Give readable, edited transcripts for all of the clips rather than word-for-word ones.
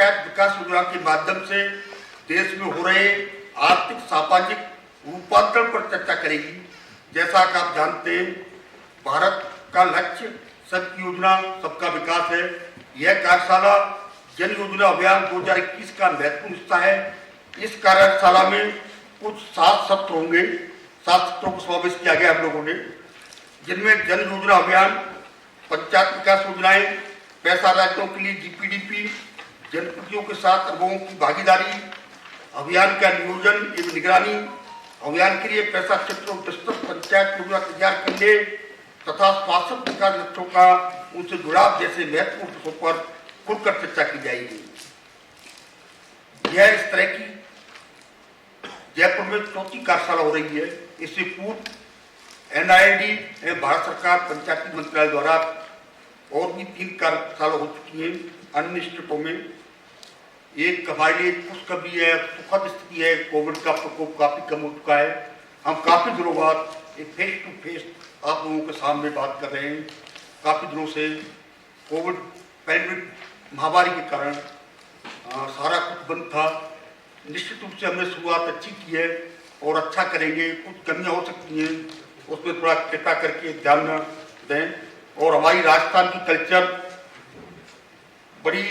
पंचायत विकास योजना के माध्यम से देश में हो रहे आर्थिक सामाजिक रूपांतरण पर चर्चा करेगी। जैसा कि आप जानते हैं, भारत का लक्ष्य सबकी योजना सबका विकास है। यह कार्यशाला जन योजना अभियान 2021 का महत्वपूर्ण हिस्सा है। इस कार्यशाला में कुछ 7 सत्र होंगे। 7 सत्रों को समावेश किया गया हम लोगों ने, जिनमें जन योजना अभियान, पंचायत विकास योजनाएं, पैसा राज्यों के लिए जीपीडीपी, जनप्रतिनिधियों के साथ लोगों की भागीदारी, अभियान का नियोजन एवं निगरानी, अभियान के लिए पैसा क्षेत्रों विस्तृत पंचायत योजना तैयार करने तथा शासन विकास लक्ष्यों का उनसे जुड़ाव जैसे महत्वपूर्ण विषयों पर खुलकर चर्चा की जाएगी। यह इस तरह की जयपुर में 4थी कार्यशाला हो रही है। इससे पूर्व NID एवं भारत सरकार पंचायती मंत्रालय द्वारा और भी 3 कार्यशाला हो चुकी हैं अन्य स्टेटों में। एक हमारे लिए खुशखबरी है, सुखद स्थिति है, कोविड का प्रकोप काफी कम हो चुका है। हम काफी दिनों बाद एक फेस टू फेस आप लोगों के सामने बात कर रहे हैं। काफी दिनों से कोविड पैंडेमिक महामारी के कारण सारा कुछ बंद था। निश्चित रूप से हमने शुरुआत अच्छी की है और अच्छा करेंगे। कुछ कमियां हो सकती हैं, उसमें थोड़ा कृपा करके ध्यान दें। और हमारी राजस्थान की कल्चर बड़ी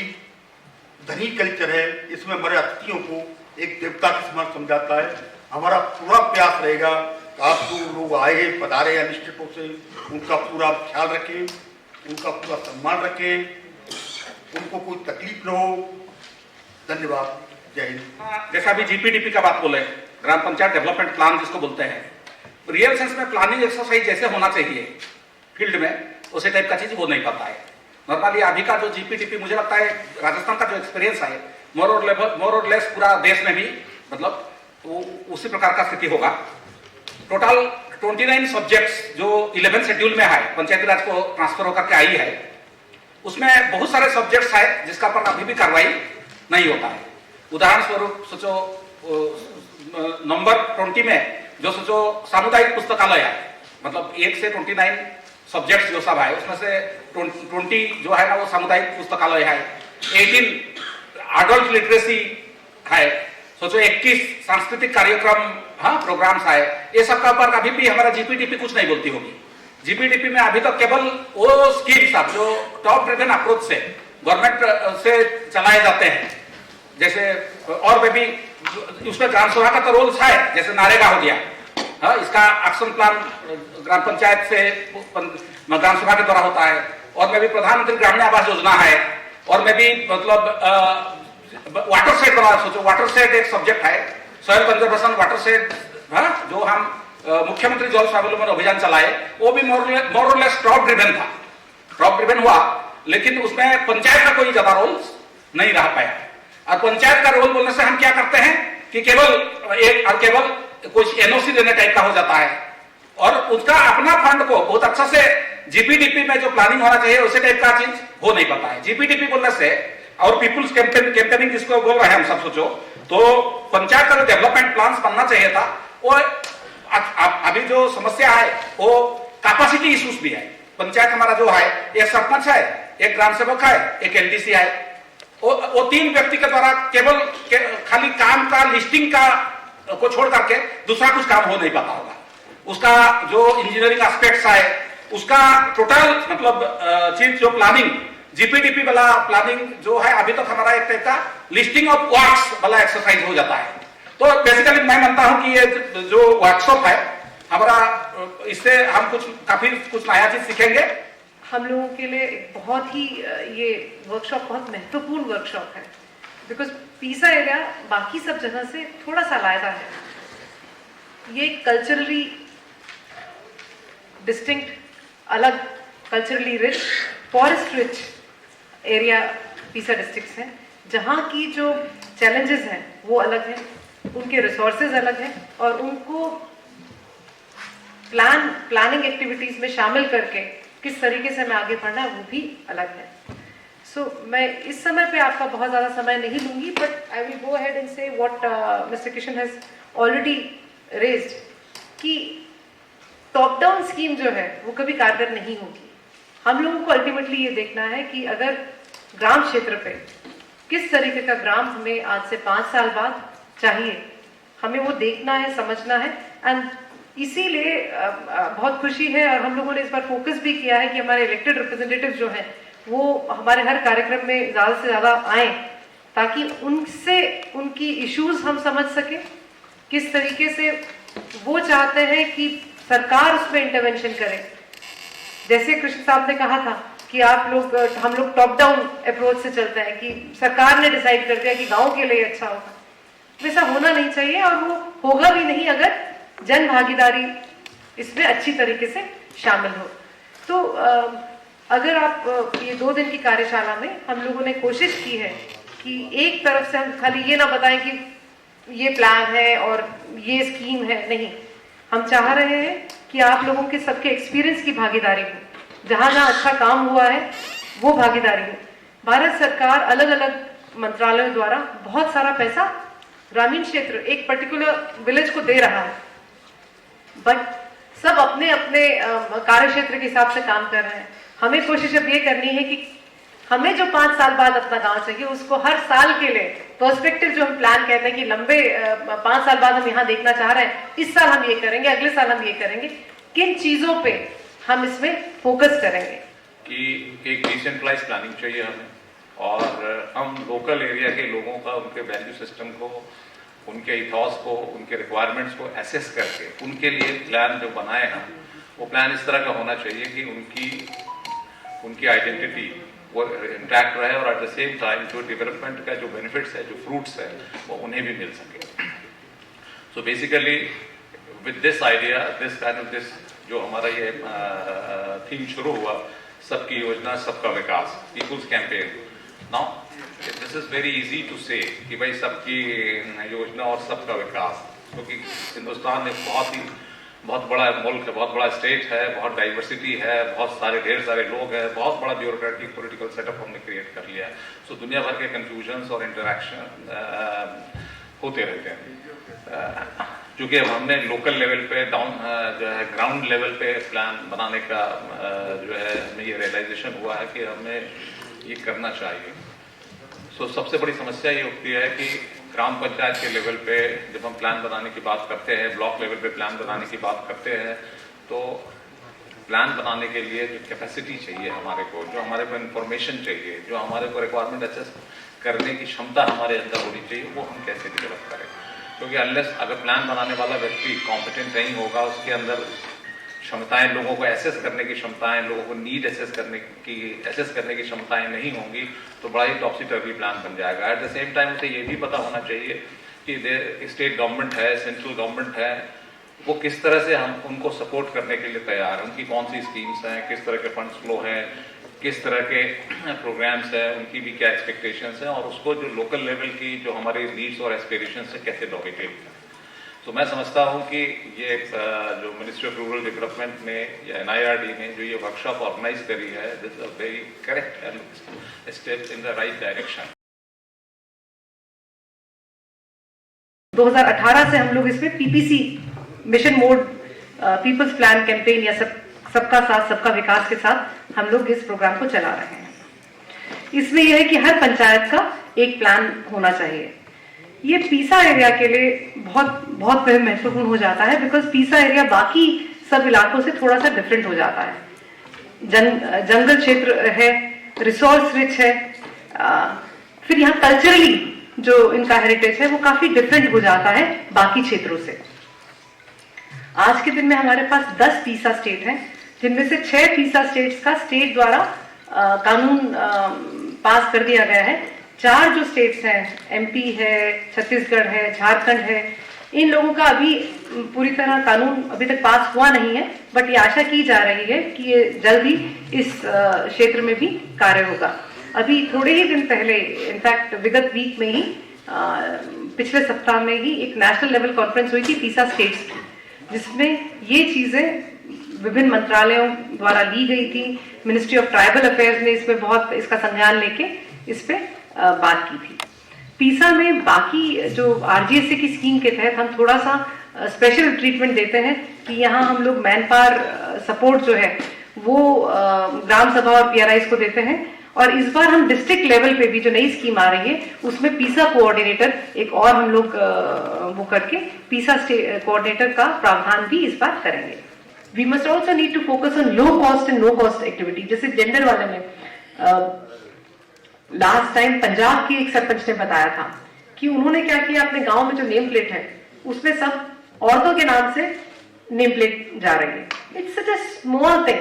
धनी कल्चर है। इसमें हमारे अतिथियों को एक देवता के समान समझाता है। हमारा पूरा प्रयास रहेगा कि आप जो लोग आए हैं, पधारे हैं निश्चितों से, उनका पूरा ख्याल रखें, उनका पूरा सम्मान रखें, उनको कोई तकलीफ न हो। धन्यवाद। जय हिंद। जैसा अभी जीपीडीपी का बात बोले, ग्राम पंचायत डेवलपमेंट प्लान जिसको बोलते हैं, रियल सेंस में प्लानिंग एक्सरसाइज जैसे होना चाहिए फील्ड में, उसी टाइप का चीज हो नहीं पाता है। नॉर्मली अभी का जो जीपीडीपी, मुझे लगता है राजस्थान का जो एक्सपीरियंस है, मोर और लेस पूरा देश में भी मतलब तो उसी प्रकार का स्थिति होगा। टोटल 29 सब्जेक्ट्स जो 11 शेड्यूल में है, पंचायती राज को ट्रांसफर होकर के आई है, उसमें बहुत सारे सब्जेक्ट्स है जिसका पर अभी भी कार्रवाई नहीं होता है। उदाहरण स्वरूप सोचो नंबर 20 में जो सोचो सामुदायिक पुस्तकालय है, मतलब 1 से 29 सब्जेक्ट्स जो सब है, उसमें से 20 जो है ना वो सामुदायिक पुस्तकालय है। 18 एडल्ट लिटरेसी है। सोचो 21 सांस्कृतिक कार्यक्रम, हाँ, प्रोग्राम्स है। ये सब का पर अभी भी हमारा जीपीडीपी कुछ नहीं बोलती होगी। जीपीडीपी में अभी तक केवल वो स्कीम्स सब जो टॉप ड्रिवन अप्रोच से गवर्नमेंट से चलाए जाते हैं, जैसे और वे भी उसमें ग्राम सभा का तो रोल है, जैसे नारेगा हो गया, हाँ, इसका एक्शन प्लान ग्राम पंचायत से ग्राम सभा के द्वारा होता है। और में भी प्रधानमंत्री ग्रामीण आवास योजना है। और में भी मतलब वाटर सेट बना, सोचो वाटर सेट एक सब्जेक्ट है, सॉइल कंजर्वेशन वाटर सेट, हाँ, जो हम मुख्यमंत्री जल स्वावलंबन अभियान चलाए, वो भी मोर और लेस टॉप ड्रिवन था। टॉप ड्रिवन हुआ, लेकिन उसमें पंचायत का कोई ज्यादा रोल नहीं रह पाया। और पंचायत का रोल बोलने से हम क्या करते हैं कि केवल कुछ एनओसी देने टाइप का हो जाता है, और उसका अपना फंड को बहुत अच्छा से जीपीडीपी में जो प्लानिंग होना चाहिए उसी टाइप का चीज हो नहीं पाता है। जीपीडीपी बोलने से और पीपुल्स कैंपेनिंग जिसको बोल रहे हैं हम सब, सोचो तो पंचायत का जो डेवलपमेंट प्लान बनना चाहिए था, वो अभी जो समस्या है वो कैपेसिटी इश्यूज भी है। पंचायत हमारा जो है, एक सरपंच है, एक ग्राम सेवक है, एक एलडीसी है। वो 3 व्यक्ति के द्वारा केवल खाली काम का लिस्टिंग का को छोड़ करके दूसरा कुछ काम हो नहीं पाता होगा। उसका जो इंजीनियरिंग एस्पेक्ट्स है, उसका टोटल मतलब चीज जो प्लानिंग जीपीडीपी वाला प्लानिंग जो है, अभी तक हमारा एक टाइप का लिस्टिंग ऑफ वर्क्स वाला एक्सरसाइज हो जाता है। तो बेसिकली मैं मानता हूं कि ये जो वर्कशॉप है हमारा, इससे हम काफी कुछ नया चीज सीखेंगे। हम लोगों के लिए बहुत ही ये वर्कशॉप बहुत महत्वपूर्ण वर्कशॉप है, बिकॉज पीसा एरिया बाकी सब जगह से थोड़ा सा अलग है। ये कल्चरली डिस्टिंक्ट, अलग, culturally rich, forest rich area पीसा डिस्ट्रिक्ट्स हैं, जहाँ की जो चैलेंजेस हैं वो अलग हैं, उनके रिसोर्सेज अलग हैं, और उनको प्लानिंग एक्टिविटीज में शामिल करके किस तरीके से हमें आगे बढ़ना है वो भी अलग है। सो मैं इस समय पे आपका बहुत ज़्यादा समय नहीं लूंगी, but I will go ahead and say what mister Kishan has already raised, कि टॉप डाउन स्कीम जो है वो कभी कारगर नहीं होगी। हम लोगों को अल्टीमेटली ये देखना है कि अगर ग्राम क्षेत्र पे किस तरीके का ग्राम हमें आज से 5 साल बाद चाहिए, हमें वो देखना है, समझना है। एंड इसीलिए बहुत खुशी है और हम लोगों ने इस बार फोकस भी किया है कि हमारे इलेक्टेड रिप्रेजेंटेटिव जो हैं वो हमारे हर कार्यक्रम में ज़्यादा से ज़्यादा आए, ताकि उनसे उनकी इश्यूज हम समझ सके, किस तरीके से वो चाहते हैं कि सरकार उसमें इंटरवेंशन करे। जैसे कृष्ण साहब ने कहा था कि हम लोग टॉप डाउन अप्रोच से चलते हैं कि सरकार ने डिसाइड कर दिया कि गांव के लिए अच्छा होगा। वैसा होना नहीं चाहिए और वो होगा भी नहीं अगर जन भागीदारी इसमें अच्छी तरीके से शामिल हो। तो अगर आप ये 2 दिन की कार्यशाला में हम लोगों ने कोशिश की है कि एक तरफ से हम खाली ये ना बताएं कि ये प्लान है और ये स्कीम है, नहीं, हम चाह रहे हैं कि आप लोगों के सबके एक्सपीरियंस की भागीदारी हो, जहां जहां अच्छा काम हुआ है वो भागीदारी हो। भारत सरकार अलग अलग मंत्रालयों द्वारा बहुत सारा पैसा ग्रामीण क्षेत्र, एक पर्टिकुलर विलेज को दे रहा है, बट सब अपने अपने कार्य क्षेत्र के हिसाब से काम कर रहे हैं। हमें कोशिश अब ये करनी है कि हमें जो 5 साल बाद अपना गांव चाहिए उसको हर साल के लिए पर्सपेक्टिव जो हम प्लान कहते हैं कि लंबे 5 साल बाद हम यहाँ देखना चाह रहे हैं, इस साल हम ये करेंगे, अगले साल हम ये करेंगे, किन चीजों पे हम इसमें फोकस करेंगे। कि एक डिसेंट्रलाइज प्लानिंग चाहिए हमें, और हम लोकल एरिया के लोगों का, उनके वैल्यू सिस्टम को, उनके इथॉस को, उनके रिक्वायरमेंट्स को एसेस करके उनके लिए प्लान जो बनाए हम, वो प्लान इस तरह का होना चाहिए कि उनकी आइडेंटिटी वो इंटैक्ट रहे और एट द सेम टाइम जो डेवलपमेंट का जो बेनिफिट्स है, जो फ्रूट्स है, वो उन्हें भी मिल सके। So basically with this idea, this जो हमारा ये थीम शुरू हुआ, सबकी योजना सबका विकास, people's campaign. Now this is very easy to say कि भाई सबकी योजना और सबका विकास, क्योंकि हिंदुस्तान एक बहुत बड़ा मुल्क है, बहुत बड़ा स्टेट है, बहुत डाइवर्सिटी है, बहुत सारे ढेर सारे लोग हैं, बहुत बड़ा ब्यूरोक्रेटिक पॉलिटिकल सेटअप हमने क्रिएट कर लिया है। सो दुनिया भर के कंफ्यूजन्स और इंटरेक्शन होते रहते हैं। क्योंकि अब हमने लोकल लेवल पे जो है ग्राउंड लेवल पे प्लान बनाने का जो है हमें ये रियलाइजेशन हुआ है कि हमें ये करना चाहिए। सो सबसे बड़ी समस्या ये उठती है कि ग्राम पंचायत के लेवल पे जब हम प्लान बनाने की बात करते हैं, ब्लॉक लेवल पे प्लान बनाने की बात करते हैं, तो प्लान बनाने के लिए जो कैपेसिटी चाहिए हमारे को, जो हमारे को इन्फॉर्मेशन चाहिए, जो हमारे को रिक्वायरमेंट एसेस करने की क्षमता हमारे अंदर होनी चाहिए, वो हम कैसे डेवलप करें। क्योंकि अनलेस अगर प्लान बनाने वाला व्यक्ति कॉम्पिटेंट नहीं होगा, उसके अंदर क्षमताएं, लोगों को एसेस करने की क्षमताएं, लोगों को नीड एसेस करने की क्षमताएं नहीं होंगी, तो बड़ा ही टॉपसी टर्वी प्लान बन जाएगा। एट द सेम टाइम उसे ये भी पता होना चाहिए कि स्टेट गवर्नमेंट है, सेंट्रल गवर्नमेंट है, वो किस तरह से हम उनको सपोर्ट करने के लिए तैयार हैं, उनकी कौन सी स्कीम्स हैं, किस तरह के फंड्स फ्लो हैं, किस तरह के प्रोग्राम्स हैं, उनकी भी क्या एक्सपेक्टेशंस हैं, और उसको जो लोकल लेवल की जो हमारी नीड्स और एस्पिरेशंस है कैसे डोमिनेट करें। तो मैं समझता हूँ कि ये जो मिनिस्ट्री ऑफ रूरल डेवलपमेंट ने या NIRD ने जो ये वर्कशॉप ऑर्गेनाइज करी है, this is a very correct and step in the right direction. 2018 से हम लोग इसमें PPC mission mode people's plan campaign या सबका साथ सबका विकास के साथ हम लोग इस प्रोग्राम को चला रहे हैं। इसमें यह है कि हर पंचायत का एक प्लान होना चाहिए। ये पीसा एरिया के लिए बहुत बहुत महत्वपूर्ण हो जाता है, बिकॉज पीसा एरिया बाकी सब इलाकों से थोड़ा सा डिफरेंट हो जाता है। जंगल क्षेत्र है, रिसोर्स रिच है, फिर यहाँ कल्चरली जो इनका हेरिटेज है वो काफी डिफरेंट हो जाता है बाकी क्षेत्रों से। आज के दिन में हमारे पास 10 पीसा स्टेट हैं, जिनमें से 6 पीसा स्टेट्स का स्टेट द्वारा कानून पास कर दिया गया है। 4 जो स्टेट्स हैं, MP है, छत्तीसगढ़ है, झारखंड है, इन लोगों का अभी पूरी तरह कानून अभी तक पास हुआ नहीं है, बट ये आशा की जा रही है कि ये जल्द ही इस क्षेत्र में भी कार्य होगा। अभी थोड़े ही दिन पहले, इनफैक्ट विगत वीक में ही, पिछले सप्ताह में ही एक नेशनल लेवल कॉन्फ्रेंस हुई थी पीसा स्टेट्स की, जिसमें ये चीजें विभिन्न मंत्रालयों द्वारा ली गई थी। मिनिस्ट्री ऑफ ट्राइबल अफेयर्स ने इसमें बहुत इसका संज्ञान लेके इस पे बात की थी। पीसा में बाकी जो RGSA की स्कीम के तहत हम थोड़ा सा स्पेशल ट्रीटमेंट देते हैं कि यहाँ हम लोग मैन पावर सपोर्ट जो है वो ग्राम सभा और PRIs को देते हैं, और इस बार हम डिस्ट्रिक्ट लेवल पे भी जो नई स्कीम आ रही है उसमें पीसा कोऑर्डिनेटर एक और हम लोग वो करके पीसा कोऑर्डिनेटर का प्रावधान भी इस बार करेंगे। We must also need to focus on low cost and no cost activity. जैसे जेंडर वाले में लास्ट टाइम पंजाब की एक सरपंच ने बताया था कि उन्होंने क्या किया, अपने गांव में जो नेम प्लेट है उसमें सब औरतों के नाम से नेम प्लेट जा रही है। It's such a small thing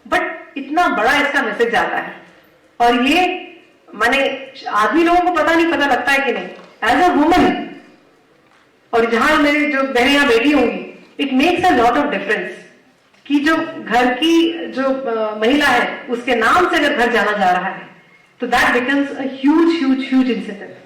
but इतना बड़ा इसका मैसेज जाता है। और ये माने आदमी लोगों को पता लगता है कि नहीं, एज अ वुमन, और जहां मेरे जो बहनें यहाँ बैठी होंगी, it makes a lot of difference कि जो घर की जो महिला है उसके नाम से अगर घर जाना जा रहा है तो that becomes a huge incident.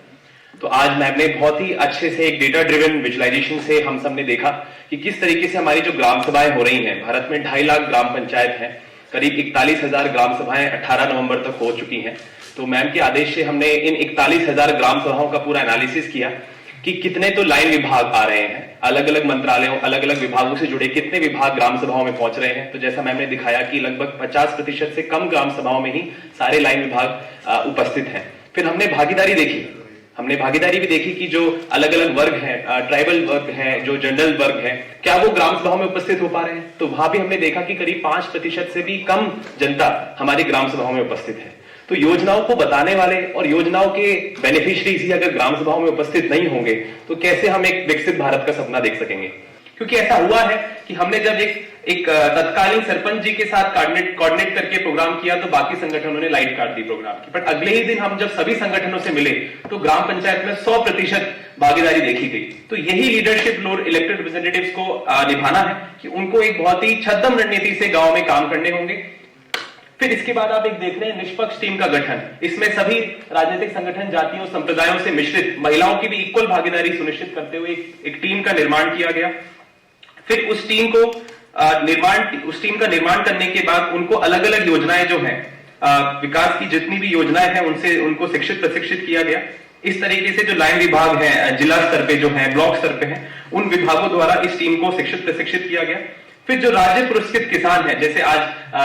तो आज मैम ने बहुत ही अच्छे से एक डेटा ड्रिवन विजुअलाइजेशन से हम सब ने देखा कि किस तरीके से हमारी जो ग्राम सभाएं हो रही हैं। भारत में 2.5 लाख ग्राम पंचायत हैं, करीब 41,000 ग्राम सभाएं 18 नवंबर तक हो चुकी हैं। तो मैम के आदेश से हमने इन 41,000 ग्राम सभाओं का पूरा एनालिसिस किया कि कितने तो लाइन विभाग आ रहे हैं, अलग अलग मंत्रालयों अलग अलग विभागों से जुड़े कितने विभाग ग्राम सभाओं में पहुंच रहे हैं। तो जैसा मैम ने दिखाया कि लगभग 50% से कम ग्राम सभाओं में ही सारे लाइन विभाग उपस्थित हैं। फिर हमने भागीदारी देखी, हमने भागीदारी भी देखी कि जो अलग अलग वर्ग हैं, ट्राइबल वर्ग हैं, जो जनरल वर्ग हैं, क्या वो ग्राम सभाओं में उपस्थित हो पा रहे हैं। तो वहां भी हमने देखा कि करीब 5% से भी कम जनता हमारी ग्राम सभाओं में उपस्थित है। तो योजनाओं को बताने वाले और योजनाओं के बेनिफिशियरीज ही अगर ग्राम सभाओं में उपस्थित नहीं होंगे तो कैसे हम एक विकसित भारत का सपना देख सकेंगे। क्योंकि ऐसा हुआ है कि हमने जब एक तत्कालीन सरपंच जी के साथ कोऑर्डिनेट करके प्रोग्राम किया तो बाकी संगठनों ने लाइट काट दी प्रोग्राम की, बट अगले ही दिन हम जब सभी संगठनों से मिले तो ग्राम पंचायत में 100% भागीदारी देखी गई। तो यही लीडरशिप रोल इलेक्टेड रिप्रेजेंटेटिव्स को निभाना है कि उनको एक बहुत ही छद्म रणनीति से गांव में काम करने होंगे। फिर इसके बाद आप एक देख रहे हैं निष्पक्ष टीम का गठन। इसमें सभी राजनीतिक संगठन, जातियों, संप्रदायों से मिश्रित महिलाओं की भी इक्वल भागीदारी सुनिश्चित करते हुए एक टीम का निर्माण किया गया। फिर उस टीम का निर्माण करने के बाद उनको अलग अलग योजनाएं जो हैं, विकास की जितनी भी योजनाएं हैं उनको शिक्षित प्रशिक्षित किया गया। इस तरीके से जो लाइन विभाग हैं, जिला स्तर पे जो हैं, ब्लॉक स्तर पे हैं, उन विभागों द्वारा इस टीम को शिक्षित प्रशिक्षित किया गया। फिर जो राज्य पुरस्कृत किसान हैं, जैसे आज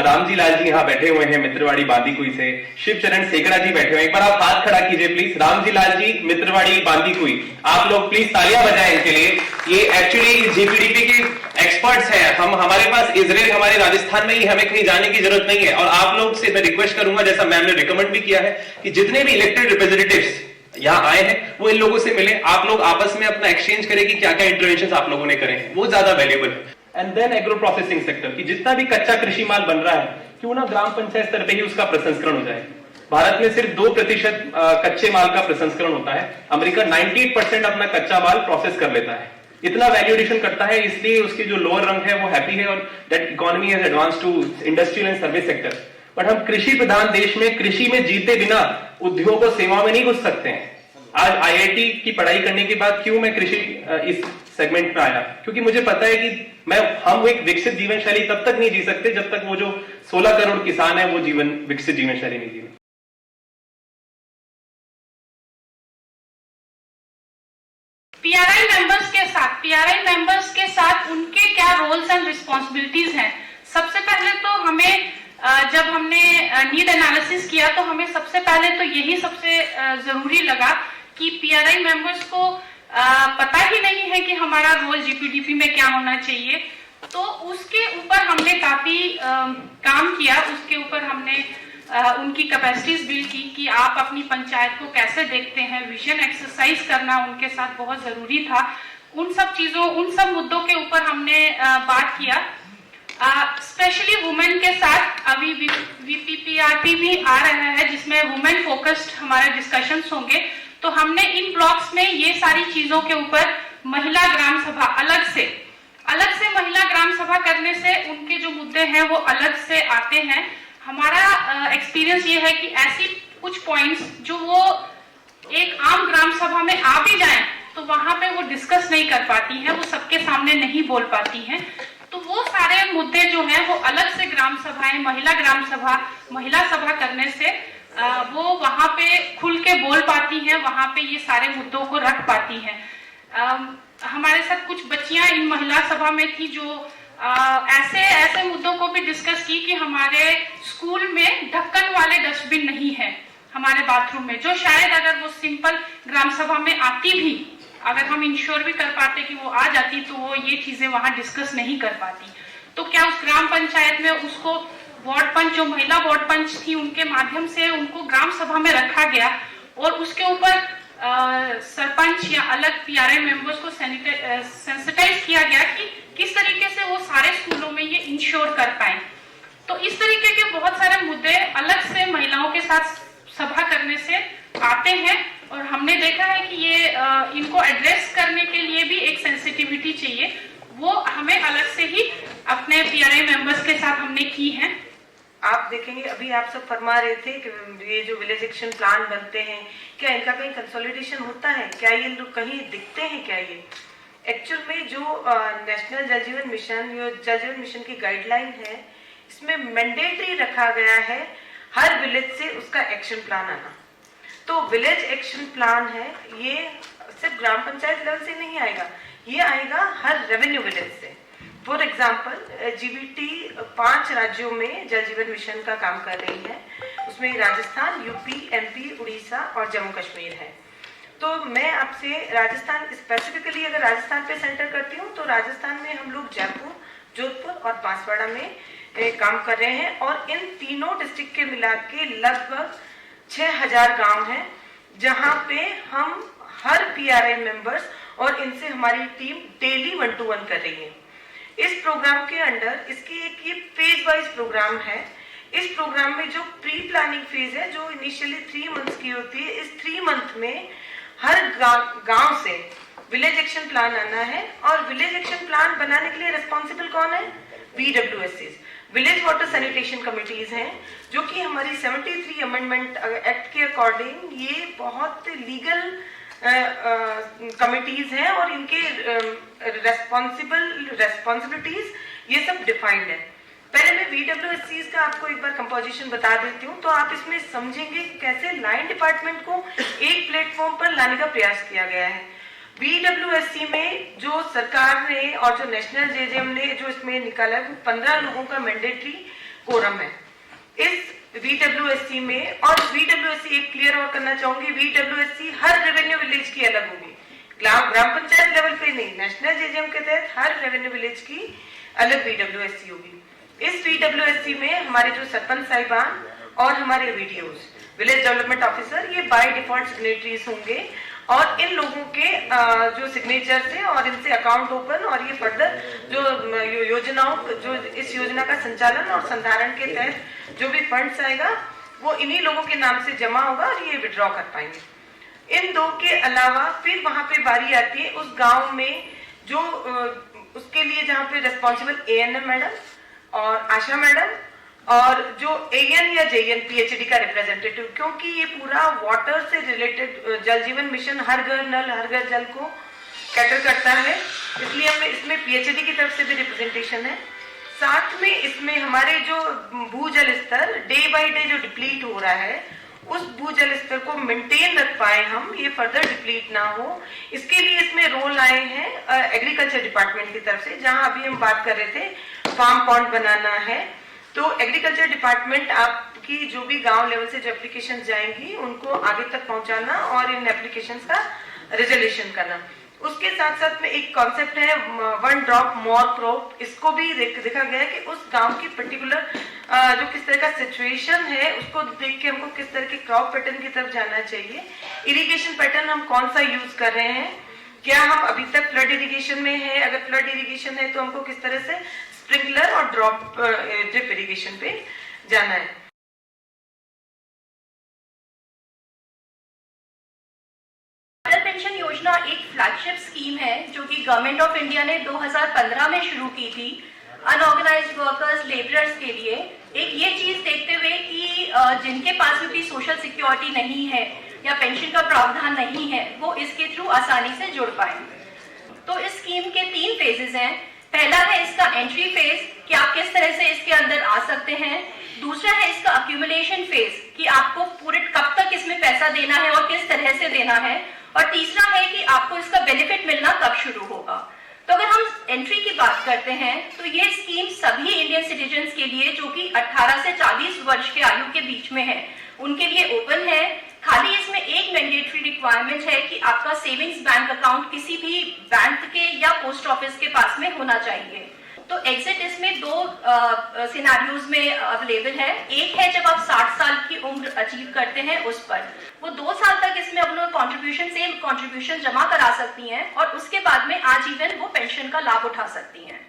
रामजी लाल जी यहाँ बैठे हुए हैं मित्रवाड़ी बांदीकुई से, शिवचरण सेकड़ा जी बैठे हुए हैं, एक बार आप हाथ खड़ा कीजिए प्लीज। रामजी लाल जी मित्रवाड़ी बांदीकुई, आप लोग प्लीज तालियां बजाएं इनके लिए। ये एक्चुअली जीपीडीपी के एक्सपर्ट्स हैं। हमारे पास इजराइल हमारे राजस्थान में ही, हमें कहीं जाने की जरूरत नहीं है। और आप लोग से मैं रिक्वेस्ट करूंगा, जैसा मैम ने रिकमेंड भी किया है, कि जितने भी इलेक्टेड रिप्रेजेंटेटिव्स यहाँ आए हैं वो इन लोगों से मिले, आप लोग आपस में अपना एक्सचेंज करें कि क्या क्या इंटरवेंशन आप लोगों ने करे हैं, वो ज्यादा वैल्यूएबल है। And then agro processing sector की जितना भी कच्चा कृषि माल बन रहा है क्यों ना ग्राम पंचायत स्तर पे ही उसका प्रसंस्करण हो जाए। भारत में सिर्फ 2% कच्चे माल का प्रसंस्करण होता है। अमेरिका 98% अपना कच्चा माल प्रोसेस कर लेता है, इतना वैल्यू एडिशन करता है, इसलिए उसकी जो लोअर रंग है वो हैप्पी है और that economy has advance to industrial and service sector. But हम कृषि प्रधान देश में कृषि में जीते बिना उद्योग और सेवाओं में नहीं घुस सकते हैं। आज आईआईटी की पढ़ाई करने के बाद क्यों मैं कृषि इस सेगमेंट में आया, क्योंकि मुझे पता है कि हम एक विकसित जीवन शैली तब तक नहीं जी सकते जब तक वो जो 16 करोड़ किसान है वो विकसित जीवन शैली नहीं जी। पीआरआई मेंबर्स के साथ उनके क्या रोल्स एंड रिस्पॉन्सिबिलिटीज हैं। सबसे पहले तो हमें जब हमने नीड एनालिसिस किया तो हमें सबसे पहले तो यही सबसे जरूरी लगा कि पीआरआई मेंबर्स को पता ही नहीं है कि हमारा रोल जीपीडीपी में क्या होना चाहिए। तो उसके ऊपर हमने काफी काम किया, उसके ऊपर हमने उनकी कैपेसिटीज बिल्ड की कि आप अपनी पंचायत को कैसे देखते हैं। विजन एक्सरसाइज करना उनके साथ बहुत जरूरी था। उन सब मुद्दों के ऊपर हमने बात किया। स्पेशली वुमेन के साथ अभी वीपीपीआरपी भी आ रहा है जिसमें वुमेन फोकस्ड हमारे डिस्कशंस होंगे। तो हमने इन ब्लॉक्स में ये सारी चीजों के ऊपर महिला ग्राम सभा अलग से महिला ग्राम सभा करने से उनके जो मुद्दे हैं वो अलग से आते हैं। हमारा एक्सपीरियंस ये है कि ऐसी कुछ पॉइंट्स जो वो एक आम ग्राम सभा में आ भी जाएं तो वहां पे वो डिस्कस नहीं कर पाती हैं, वो सबके सामने नहीं बोल पाती हैं। तो वो सारे मुद्दे जो हैं वो अलग से ग्राम सभाएं, महिला ग्राम सभा, महिला सभा करने से वो वहां पे खुल के बोल पाती हैं, वहां पे ये सारे मुद्दों को रख पाती हैं। हमारे साथ कुछ बच्चियां इन महिला सभा में थी जो ऐसे मुद्दों को भी डिस्कस की कि हमारे स्कूल में ढक्कन वाले डस्टबिन नहीं है हमारे बाथरूम में, जो शायद अगर वो सिंपल ग्राम सभा में आती भी, अगर हम इंश्योर भी कर पाते कि वो आ जाती, तो वो ये चीजें वहां डिस्कस नहीं कर पाती। तो क्या उस ग्राम पंचायत में उसको वार्ड पंच, जो महिला वार्ड पंच थी, उनके माध्यम से उनको ग्राम सभा में रखा गया और उसके ऊपर सरपंच या अलग पीआरआई मेंबर्स को सेंसिटाइज किया गया कि किस तरीके से वो सारे स्कूलों में ये इंश्योर कर पाए। तो इस तरीके के बहुत सारे मुद्दे अलग से महिलाओं के साथ सभा करने से आते हैं और हमने देखा है कि ये इनको एड्रेस करने के लिए भी एक सेंसिटिविटी चाहिए, वो हमें अलग से ही अपने पीआरआई मेंबर्स के साथ हमने की है। आप देखेंगे अभी आप सब फरमा रहे थे कि ये जो विलेज एक्शन प्लान बनते हैं, क्या इनका कहीं कंसोलिडेशन होता है, क्या ये लोग कहीं दिखते हैं, क्या ये एक्चुअल में जो नेशनल जल जीवन मिशन, जो जल जीवन मिशन की गाइडलाइन है, इसमें मैंडेटरी रखा गया है हर विलेज से उसका एक्शन प्लान आना। तो विलेज एक्शन प्लान है, ये सिर्फ ग्राम पंचायत लेवल से नहीं आएगा, ये आएगा हर रेवेन्यू विलेज से। फॉर एग्जाम्पल जीबीटी 5 राज्यों में जल जीवन मिशन का काम कर रही है, उसमें राजस्थान, यूपी, एमपी, उड़ीसा और जम्मू कश्मीर है। तो मैं आपसे राजस्थान स्पेसिफिकली अगर राजस्थान पे सेंटर करती हूँ, तो राजस्थान में हम लोग जयपुर, जोधपुर और बांसवाड़ा में काम कर रहे हैं और इन तीनों डिस्ट्रिक्ट के मिला के लगभग 6000 गांव हैं, जहां पे हम हर पीआरआई मेंबर्स और इनसे हमारी टीम डेली 1-to-1 कर रही है। इस प्रोग्राम के अंडर इसकी एक ये फेज वाइज प्रोग्राम है। इस प्रोग्राम में जो प्री प्लानिंग फेज है, जो इनिशियली 3 मंथ्स की होती है, इस 3 मंथ में हर गांव से विलेज एक्शन प्लान आना है और विलेज एक्शन प्लान बनाने के लिए रिस्पॉन्सिबल कौन है? VWSCs, village water sanitation committees हैं, जो कि हमारी 73 अमेंडमेंट एक्ट के अकॉर्डिंग ये बहुत लीगल कमिटीज हैं और इनके रेस्पॉन्सिबिलिटीज ये सब डिफाइंड है। पहले मैं VWSCs का आपको एक बार कंपोजिशन बता देती हूँ, तो आप इसमें समझेंगे कैसे लाइन डिपार्टमेंट को एक प्लेटफॉर्म पर लाने का प्रयास किया गया है। VWSC में जो सरकार ने और जो नेशनल JJM ने जो इसमें निकाला है, वो 15 लोगों का मैंडेटरी कोरम है इस VWSC में। और VWSC एक क्लियर और करना चाहूंगी, VWSC हर रेवेन्यू विलेज की अलग होगी, ग्राम पंचायत लेवल पे नहीं, नेशनल JJM के तहत हर रेवेन्यू विलेज की अलग VWSC होगी। इस VWSC में हमारे जो सरपंच साहिबान और हमारे VDOs, विलेज डेवलपमेंट ऑफिसर, ये बाय डिफॉल्ट सिग्नेटरीज होंगे और इन लोगों के जो सिग्नेचर से और इनसे अकाउंट ओपन और ये फर्दर जो योजनाओं, जो इस योजना का संचालन और संधारण के तहत जो भी फंड्स आएगा वो इन्हीं लोगों के नाम से जमा होगा और ये विड्रॉ कर पाएंगे। इन दो के अलावा फिर वहां पे बारी आती है उस गांव में जो उसके लिए जहाँ पे रिस्पॉन्सिबल ANM मैडम और आशा मैडम और जो AN या JN PhD का रिप्रेजेंटेटिव, क्योंकि ये पूरा वाटर से रिलेटेड जल जीवन मिशन हर घर नल हर घर जल को कैटर करता है, इसलिए हमें इसमें PhD की तरफ से भी रिप्रेजेंटेशन है। साथ में इसमें हमारे जो भूजल स्तर डे बाय डे जो डिप्लीट हो रहा है, उस भूजल स्तर को मेंटेन रख पाए हम, ये फर्दर डिप्लीट ना हो, इसके लिए इसमें रोल आए हैं एग्रीकल्चर डिपार्टमेंट की तरफ से। जहां अभी हम बात कर रहे थे फार्म पॉन्ड बनाना है, तो एग्रीकल्चर डिपार्टमेंट आपकी जो भी गांव लेवल से जो एप्लीकेशन जाएंगी उनको आगे तक पहुंचाना और इन एप्लीकेशंस का रिजोल्यूशन करना। उसके साथ साथ में एक कॉन्सेप्ट है 1 ड्रॉप मोर क्रॉप, इसको भी देखा गया है कि उस गांव की पर्टिकुलर जो किस तरह का सिचुएशन है उसको देख के हमको किस तरह के क्रॉप पैटर्न की तरफ जाना चाहिए। इरिगेशन पैटर्न हम कौन सा यूज कर रहे हैं, क्या हम अभी तक फ्लड इरिगेशन में है, अगर फ्लड इरिगेशन है तो हमको किस तरह से स्प्रिंकलर और ड्रिप इरिगेशन पे जाना है। अटल पेंशन योजना एक फ्लैगशिप स्कीम है जो कि गवर्नमेंट ऑफ इंडिया ने 2015 में शुरू की थी अनऑर्गेनाइज्ड वर्कर्स, लेबरर्स के लिए। एक ये चीज देखते हुए कि जिनके पास भी सोशल सिक्योरिटी नहीं है या पेंशन का प्रावधान नहीं है, वो इसके थ्रू आसानी से जुड़ पाए। तो इस स्कीम के 3 फेजेस हैं। पहला है इसका एंट्री फेज कि आप किस तरह से इसके अंदर आ सकते हैं। दूसरा है इसका अक्यूमुलेशन फेज कि आपको पूरे कब तक इसमें पैसा देना है और किस तरह से देना है। और तीसरा है कि आपको इसका बेनिफिट मिलना कब शुरू होगा। तो अगर हम एंट्री की बात करते हैं तो ये स्कीम सभी इंडियन सिटीजन्स के लिए जो कि 18 से 40 वर्ष के आयु के बीच में है उनके लिए ओपन है। खाली इसमें एक मैंडेटरी रिक्वायरमेंट है कि आपका सेविंग्स बैंक अकाउंट किसी भी बैंक के या पोस्ट ऑफिस के पास में होना चाहिए। तो एग्जिट इसमें दो सिनेरियोज में अवेलेबल है। एक है जब आप 60 साल की उम्र अचीव करते हैं उस पर वो 2 साल तक इसमें अपना सेम कंट्रीब्यूशन जमा करा सकती हैं और उसके बाद में आजीवन वो पेंशन का लाभ उठा सकती हैं।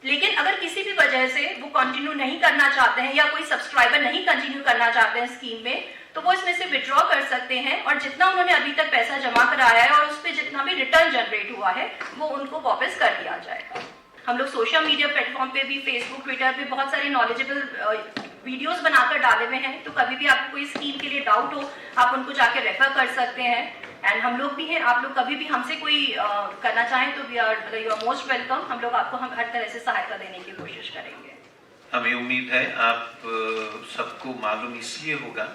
लेकिन अगर किसी भी वजह से वो कंटिन्यू नहीं करना चाहते हैं या कोई सब्सक्राइबर नहीं कंटिन्यू करना चाहते हैं स्कीम में तो वो इसमें से विड्रॉ कर सकते हैं और जितना उन्होंने अभी तक पैसा जमा कराया है और उस पर जितना भी रिटर्न जनरेट हुआ है वो उनको वापस कर दिया जाएगा। हम लोग सोशल मीडिया प्लेटफॉर्म पे भी फेसबुक ट्विटर पे बहुत सारे नॉलेजेबल वीडियोस बनाकर डाले हुए हैं, तो कभी भी आपको कोई स्कीम के लिए डाउट हो आप उनको जाके रेफर कर सकते हैं। एंड हम लोग भी हैं, आप लोग कभी भी हमसे कोई करना चाहें तो यू आर मोस्ट वेलकम। हम लोग आपको हर तरह से सहायता देने की कोशिश करेंगे। हमें उम्मीद है आप सबको मालूम इसलिए होगा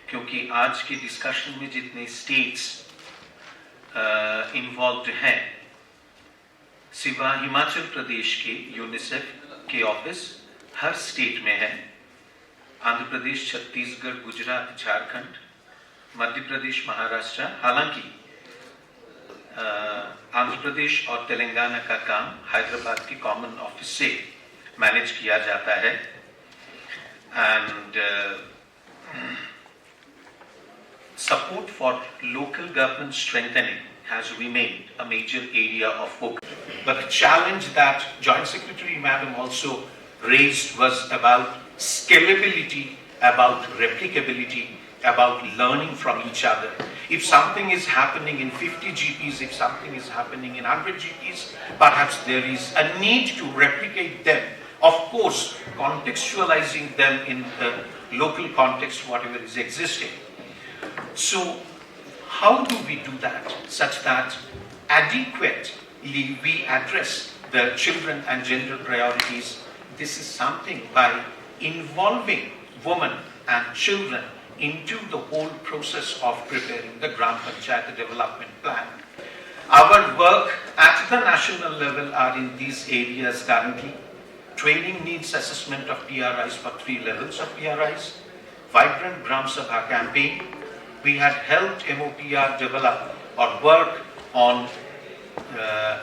क्योंकि आज के डिस्कशन में जितने स्टेट्स इन्वॉल्व हैं, सिवा हिमाचल प्रदेश के यूनिसेफ के ऑफिस हर स्टेट में है। आंध्र प्रदेश, छत्तीसगढ़, गुजरात, झारखंड, मध्य प्रदेश, महाराष्ट्र। हालांकि आंध्र प्रदेश और तेलंगाना का काम हैदराबाद के कॉमन ऑफिस से मैनेज किया जाता है। And support for local government strengthening has remained a major area of focus. But the challenge that Joint Secretary Madam also raised was about scalability, about replicability, about learning from each other. If something is happening in 50 GPs, if something is happening in 100 GPs, perhaps there is a need to replicate them. Of course, contextualizing them in the local context, whatever is existing. So, how do we do that such that adequately we address the children and gender priorities? This is something by involving women and children into the whole process of preparing the Gram Panchayat development plan. Our work at the national level are in these areas currently. Training needs assessment of PRIs for 3 levels of PRIs. Vibrant Gram Sabha campaign. We had helped MOPR develop or work on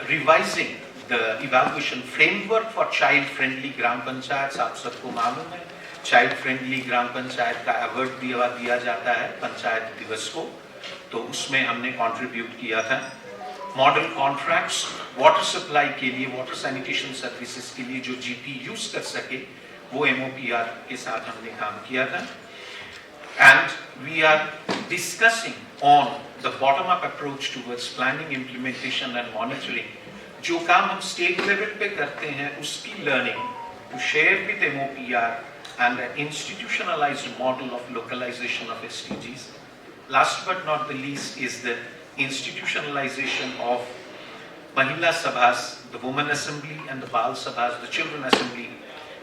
revising the evaluation framework for child-friendly Gram Panchayats. आप सबको मालूम है child-friendly Gram Panchayat का award दिया जाता है पंचायत दिवस को, तो उसमें हमने contribute किया था। मॉडल कॉन्ट्रैक्ट्स वाटर सप्लाई के लिए, वाटर सैनिटेशन सर्विसेज के लिए जो GP यूज कर सके वो MOPR के साथ हमने काम किया था। And we are discussing on the bottom-up approach towards planning, implementation and monitoring. जो काम हम state level पे करते हैं उसकी learning to share with MOPR and an institutionalized model of localization of SDGs. Last but not the least is the institutionalization of Mahila Sabhas, the Women Assembly and the Bal Sabhas, the Children Assembly,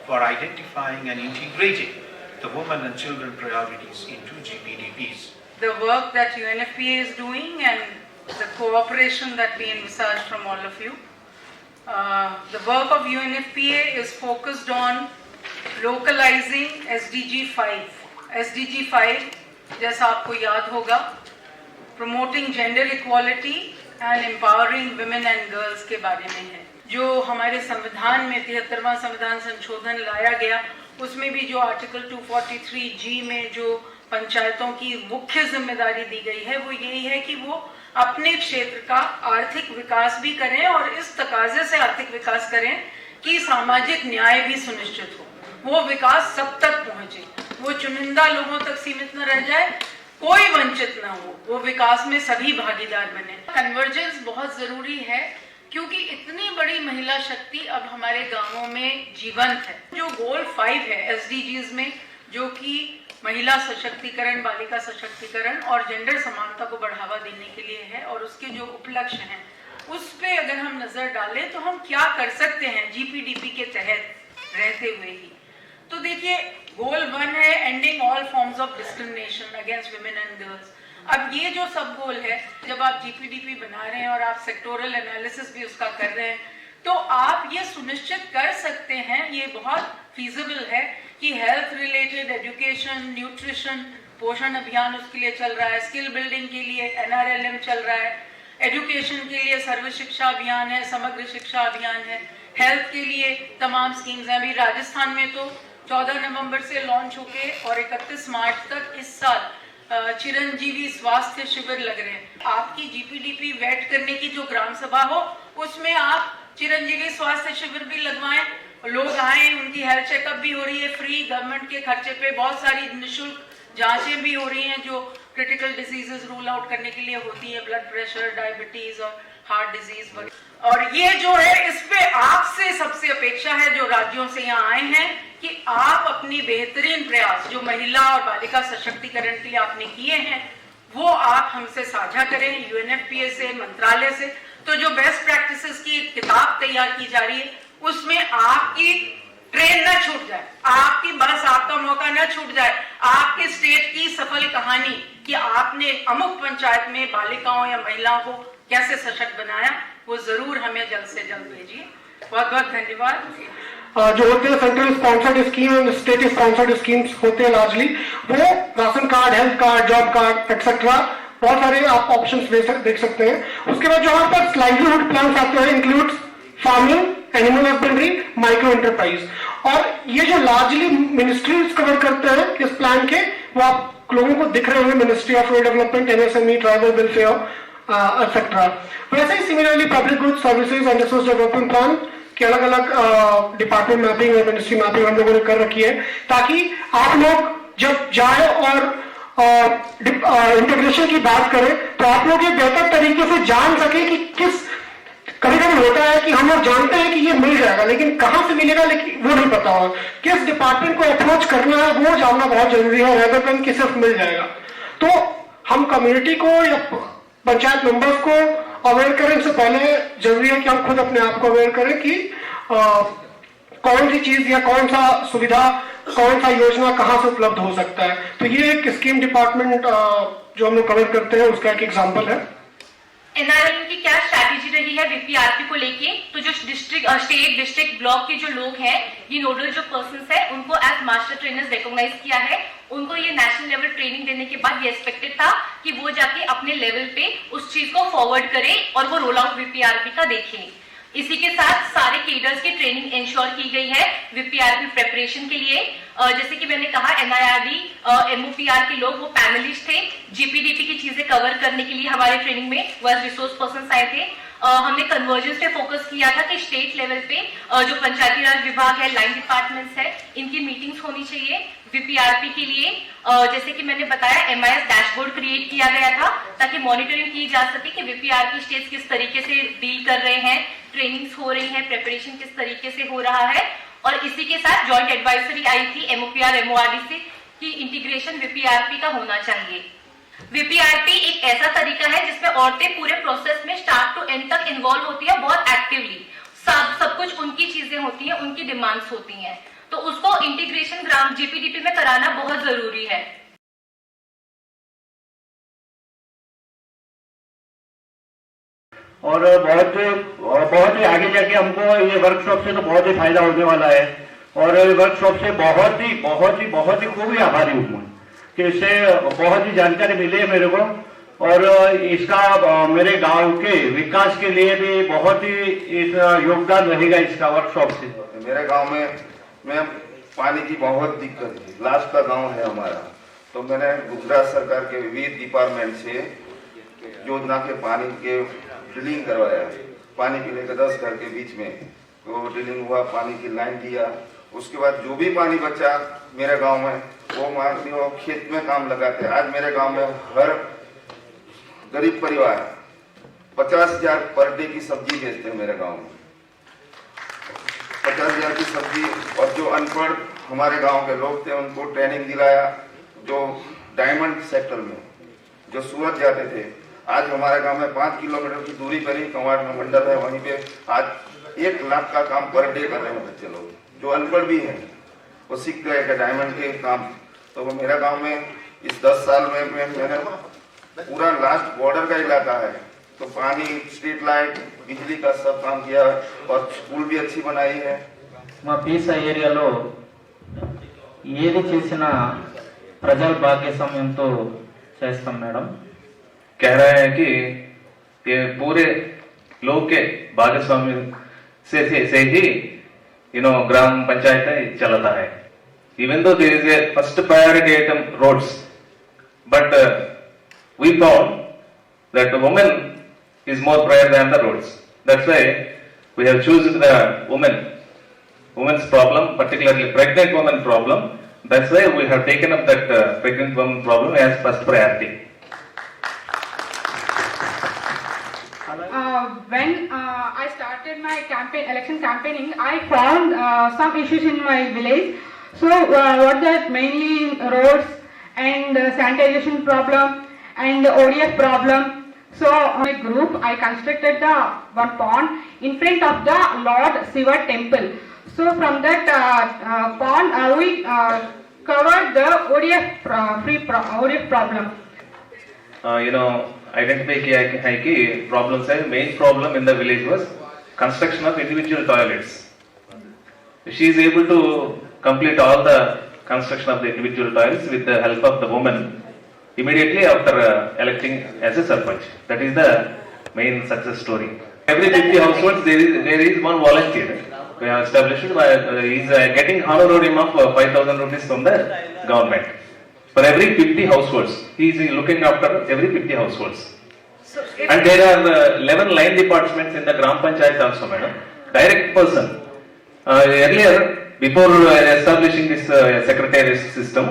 for identifying and integrating the women and children priorities into GPDPs. The work that UNFPA is doing and the cooperation that we envisage from all of you. The work of UNFPA is focused on localizing SDG 5. SDG 5, जैसा आपको याद होगा, promoting gender equality and empowering women and girls के बारे में है। जो हमारे संविधान में 73वां संविधान संशोधन लाया गया, उसमें भी जो आर्टिकल 243G में जो पंचायतों की मुख्य जिम्मेदारी दी गई है वो यही है कि वो अपने क्षेत्र का आर्थिक विकास भी करें और इस तकाजे से आर्थिक विकास करें कि सामाजिक न्याय भी सुनिश्चित हो, वो विकास सब तक पहुंचे, वो चुनिंदा लोगों तक सीमित न रह जाए, कोई वंचित न हो, वो विकास में सभी भागीदार बने। कन्वर्जेंस बहुत जरूरी है क्योंकि इतनी बड़ी महिला शक्ति अब हमारे गांवों में जीवंत है। जो गोल 5 है SDGs में, जो कि महिला सशक्तिकरण, बालिका सशक्तिकरण और जेंडर समानता को बढ़ावा देने के लिए है, और उसके जो उपलक्ष्य हैं उस पे अगर हम नजर डालें तो हम क्या कर सकते हैं GPDP के तहत रहते हुए ही। तो देखिए, गोल 1 है ending all forms of discrimination against women and girls. अब ये जो सब गोल है, जब आप GPDP बना रहे हैं और आप सेक्टोरल एनालिसिस भी उसका कर रहे हैं, तो आप ये सुनिश्चित कर सकते हैं, ये बहुत फीजिबल है कि हेल्थ रिलेटेड एजुकेशन, न्यूट्रिशन, पोषण अभियान उसके लिए चल रहा है, स्किल बिल्डिंग के लिए NRLM चल रहा है, एजुकेशन के लिए सर्व शिक्षा अभियान है, समग्र शिक्षा अभियान है, हेल्थ के लिए तमाम स्कीम्स हैं। अभी राजस्थान में तो 14 नवंबर से लॉन्च होके और 31 मार्च तक इस साल चिरंजीवी स्वास्थ्य शिविर लग रहे हैं। आपकी GPDP वेट करने की जो ग्राम सभा हो उसमें आप चिरंजीवी स्वास्थ्य शिविर भी लगवाएं, लोग आए, उनकी हेल्थ चेकअप भी हो रही है फ्री, गवर्नमेंट के खर्चे पे, बहुत सारी निःशुल्क जांचें भी हो रही हैं जो क्रिटिकल डिजीजेस रूल आउट करने के लिए होती है, ब्लड प्रेशर, डायबिटीज और हार्ट डिजीज वगैरह। और ये जो है इस पे आपसे सबसे अपेक्षा है जो राज्यों से यहाँ आए हैं कि आप अपनी बेहतरीन प्रयास जो महिला और बालिका सशक्तिकरण के लिए आपने किए हैं वो आप हमसे साझा करें, UNFPA से, मंत्रालय से। तो जो बेस्ट प्रैक्टिसेस की किताब तैयार की जा रही है उसमें आपकी ट्रेन न छूट जाए, आपकी बस, आपका मौका न छूट जाए, आपके स्टेट की सफल कहानी कि आपने अमुक पंचायत में बालिकाओं या महिलाओं को कैसे सशक्त बनाया, वो जरूर हमें जल्द से जल्द भेजिए। बहुत बहुत धन्यवाद। जो होते हैं सेंट्रल स्पॉन्सर्ड स्कीम और स्टेट स्पॉन्सर्ड स्कीम्स होते हैं लार्जली, वो ration card, health card, job card etcetera, बहुत सारे आप ऑप्शंस देख सकते हैं। उसके बाद जो हमारे पास लाइवलीहुड प्लान आते हैं includes farming, animal husbandry, micro enterprise, और ये जो लार्जली मिनिस्ट्रीज कवर करते हैं इस प्लान के, वो आप लोगों को दिख रहे होंगे, ministry of rural development, MSME, tribal welfare etcetera. वैसे ही similarly public goods, services and resource development plan के अलग अलग डिपार्टमेंट मैपिंग और मिनिस्ट्री मैपिंग हम लोगों ने कर रखी है, ताकि आप लोग जब जाए और इंटीग्रेशन की बात करें तो आप लोग ये बेहतर तरीके से जान सके कि किस, कभी कभी होता है कि हम लोग जानते हैं कि ये मिल जाएगा लेकिन कहां से मिलेगा लेकिन वो नहीं पता होगा, किस डिपार्टमेंट को अप्रोच करना है वो जानना बहुत जरूरी है, रेदर देन कि सिर्फ मिल जाएगा। तो हम कम्युनिटी को या पंचायत मेंबर्स को अवेयर करें, इससे पहले जरूरी है कि हम खुद अपने आप को अवेयर करें कि कौन सी चीज या कौन सा सुविधा, कौन सा योजना कहां से उपलब्ध हो सकता है। तो ये एक स्कीम डिपार्टमेंट जो हम लोग कवर करते हैं उसका एक एग्जाम्पल है। NRLM की क्या स्ट्रैटेजी रही है VPRP को लेके, तो जो स्टेट, डिस्ट्रिक्ट, ब्लॉक के जो लोग हैं, ये नोडल जो पर्संस है, उनको एज मास्टर ट्रेनर्स रिकॉग्नाइज किया है। उनको ये नेशनल लेवल ट्रेनिंग देने के बाद ये एक्सपेक्टेड था कि वो जाके अपने लेवल पे उस चीज को फॉरवर्ड करें और वो रोल आउट VPRP का देखें। इसी के साथ सारे केडर्स की ट्रेनिंग इंश्योर की गई है VPRP प्रेपरेशन के लिए। जैसे कि मैंने कहा, NIRD, MOPR के लोग वो पैनलिस्ट थे, GPDP की चीजें कवर करने के लिए हमारे ट्रेनिंग में वर्ल्ड रिसोर्स पर्सन आए थे। हमने कन्वर्जेंस पे फोकस किया था कि स्टेट लेवल पे जो पंचायती राज विभाग है, लाइन डिपार्टमेंट्स है, इनकी मीटिंग्स होनी चाहिए VPRP के लिए। जैसे कि मैंने बताया, MIS डैशबोर्ड क्रिएट किया गया था ताकि मॉनिटरिंग की जा सके कि VPRP स्टेट्स किस तरीके से डील कर रहे हैं, ट्रेनिंग्स हो रही है, प्रिपरेशन किस तरीके से हो रहा है। और इसी के साथ जॉइंट एडवाइजरी आई थी MOPR MORD से कि इंटीग्रेशन VPRP का होना चाहिए। VPRP एक ऐसा तरीका है जिसमें औरतें पूरे प्रोसेस में स्टार्ट टू एंड तक इन्वॉल्व होती है, बहुत एक्टिवली। सब कुछ उनकी चीजें होती हैं, उनकी डिमांड्स होती हैं, तो उसको इंटीग्रेशन ग्राम GPDP में कराना बहुत जरूरी है। और बहुत ही आगे जाके हमको ये वर्कशॉप से तो बहुत ही फायदा होने वाला है, और वर्कशॉप से बहुत ही खूब ही आभारी हूँ मैं कि इससे बहुत ही जानकारी मिली है मेरे को, और इसका मेरे गांव के विकास के लिए भी बहुत ही योगदान रहेगा इसका वर्कशॉप से। मेरे गांव में पानी की बहुत दिक्कत है, लास्ट का गांव है हमारा, तो मैंने गुजरात सरकार के विविध डिपार्टमेंट से योजना के पानी के ड्रिलिंग करवाया, पानी पीने के 10 घर के बीच में वो ड्रिलिंग हुआ, पानी की लाइन दिया। उसके बाद जो भी पानी बचा मेरे गांव में वो खेत में काम लगाते। आज मेरे गांव में हर गरीब परिवार 50,000 पर डे की सब्जी बेचते हैं मेरे गांव में, 50,000 की सब्जी। और जो अनपढ़ हमारे गांव के लोग थे उनको ट्रेनिंग दिलाया, जो डायमंड सेक्टर में जो सूरत जाते थे, आज हमारे गांव में 5 किलोमीटर की दूरी पर ही कवाड़ में मंडल है, वहीं पे आज 1 लाख का काम पर डे कर रहे हैं बच्चे लोग, जो अनपढ़ भी हैं, वो सीख गए हैं डायमंड के काम। तो वो मेरा गांव में इस 10 साल में मैंने पूरा लास्ट बॉर्डर का इलाका है, तो पानी, स्ट्रीट लाइट, बिजली का सब काम किया और स्कूल भी अच्छी बनाई है। మా పీసా ఏరియాలో ఏది చేసినా ప్రజల భాగ్యస్వామ్యంతో చేస్తాం మేడం. कह रहे हैं कि ये पूरे लोग के भागस्वाम्य से ही ग्राम पंचायत चलता है. Even though there is a first priority item roads, but we found that the woman is more prior than the roads. That's why we have chosen the women's problem, particularly pregnant woman problem. That's why we have taken up that pregnant woman problem as first priority. When I started my election campaigning, I found some issues in my village. So what that mainly roads and sanitation problem and ODF problem. So my group, I constructed the one pond in front of the Lord Shiva temple. So from that pond, we covered the ODF problem. Identify किया है कि problems है. Main problem in the village was construction of individual toilets. She is able to complete all the construction of the individual toilets with the help of the woman immediately after electing as a sarpanch. That is the main success story. Every 50 households there is one volunteer. We have established he is getting honorarium of 5,000 rupees from the government. For every 50 households, he is looking after every 50 households. And there are 11 line departments in the Gram Panchayat also, madam. Direct person. Earlier, before establishing this secretariat system,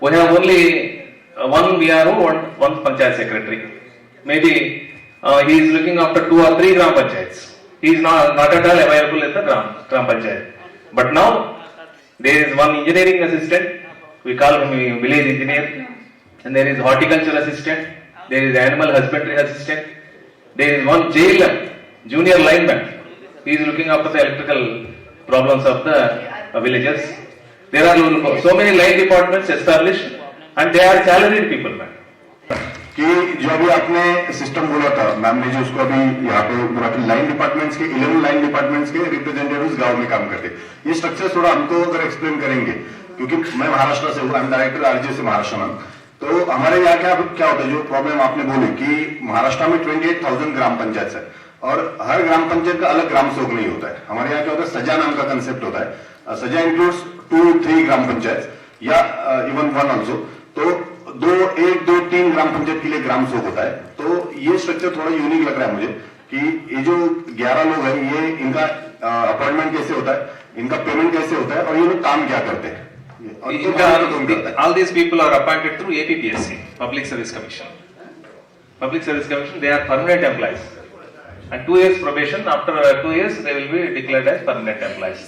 we have only one VRO, one Panchayat secretary. Maybe he is looking after 2 or 3 Gram Panchayats. He is not at all available in the Gram Panchayat. But now, there is one engineering assistant, we call him village engineer, and there is horticulture assistant, there is animal husbandry assistant, there is one jailer, junior lineman. He is looking after the electrical problems of the villagers. There are so many line departments established and they are salaried people, man. कि जो अभी आपने system बोला था ma'am ने, जो उसको अभी यहाँ पे बोला कि लाइन डिपार्टमेंट्स के 11 लाइन डिपार्टमेंट्स के रिप्रेजेंटेटिव्स गांव में काम करते. ये स्ट्रक्चर थोड़ा हमको अगर एक्सप्लेन करेंगे, क्योंकि मैं महाराष्ट्र से हूँ, आई एम डायरेक्टर आरजे से महाराष्ट्र में. तो हमारे यहाँ क्या होता है, जो प्रॉब्लम आपने बोली कि महाराष्ट्र में 28,000 ग्राम पंचायत है और हर ग्राम पंचायत का अलग ग्राम सेवक नहीं होता है. हमारे यहाँ क्या होता है, सजा नाम का कंसेप्ट होता है. सजा इंक्लूड्स 2-3 ग्राम पंचायत या इवन 1 ऑल्सो. तो 1-2-3 ग्राम पंचायत के लिए ग्राम सेवक होता है. तो ये स्ट्रक्चर थोड़ा यूनिक लग रहा है मुझे कि ये जो 11 लोग हैं, ये इनका अपॉइंटमेंट कैसे होता है, इनका पेमेंट कैसे होता है और ये लोग काम क्या करते हैं. All these people are appointed through APPSC, Public Service Commission. Public Service Commission, they are permanent employees. And 2 years probation, after 2 years they will be declared as permanent employees.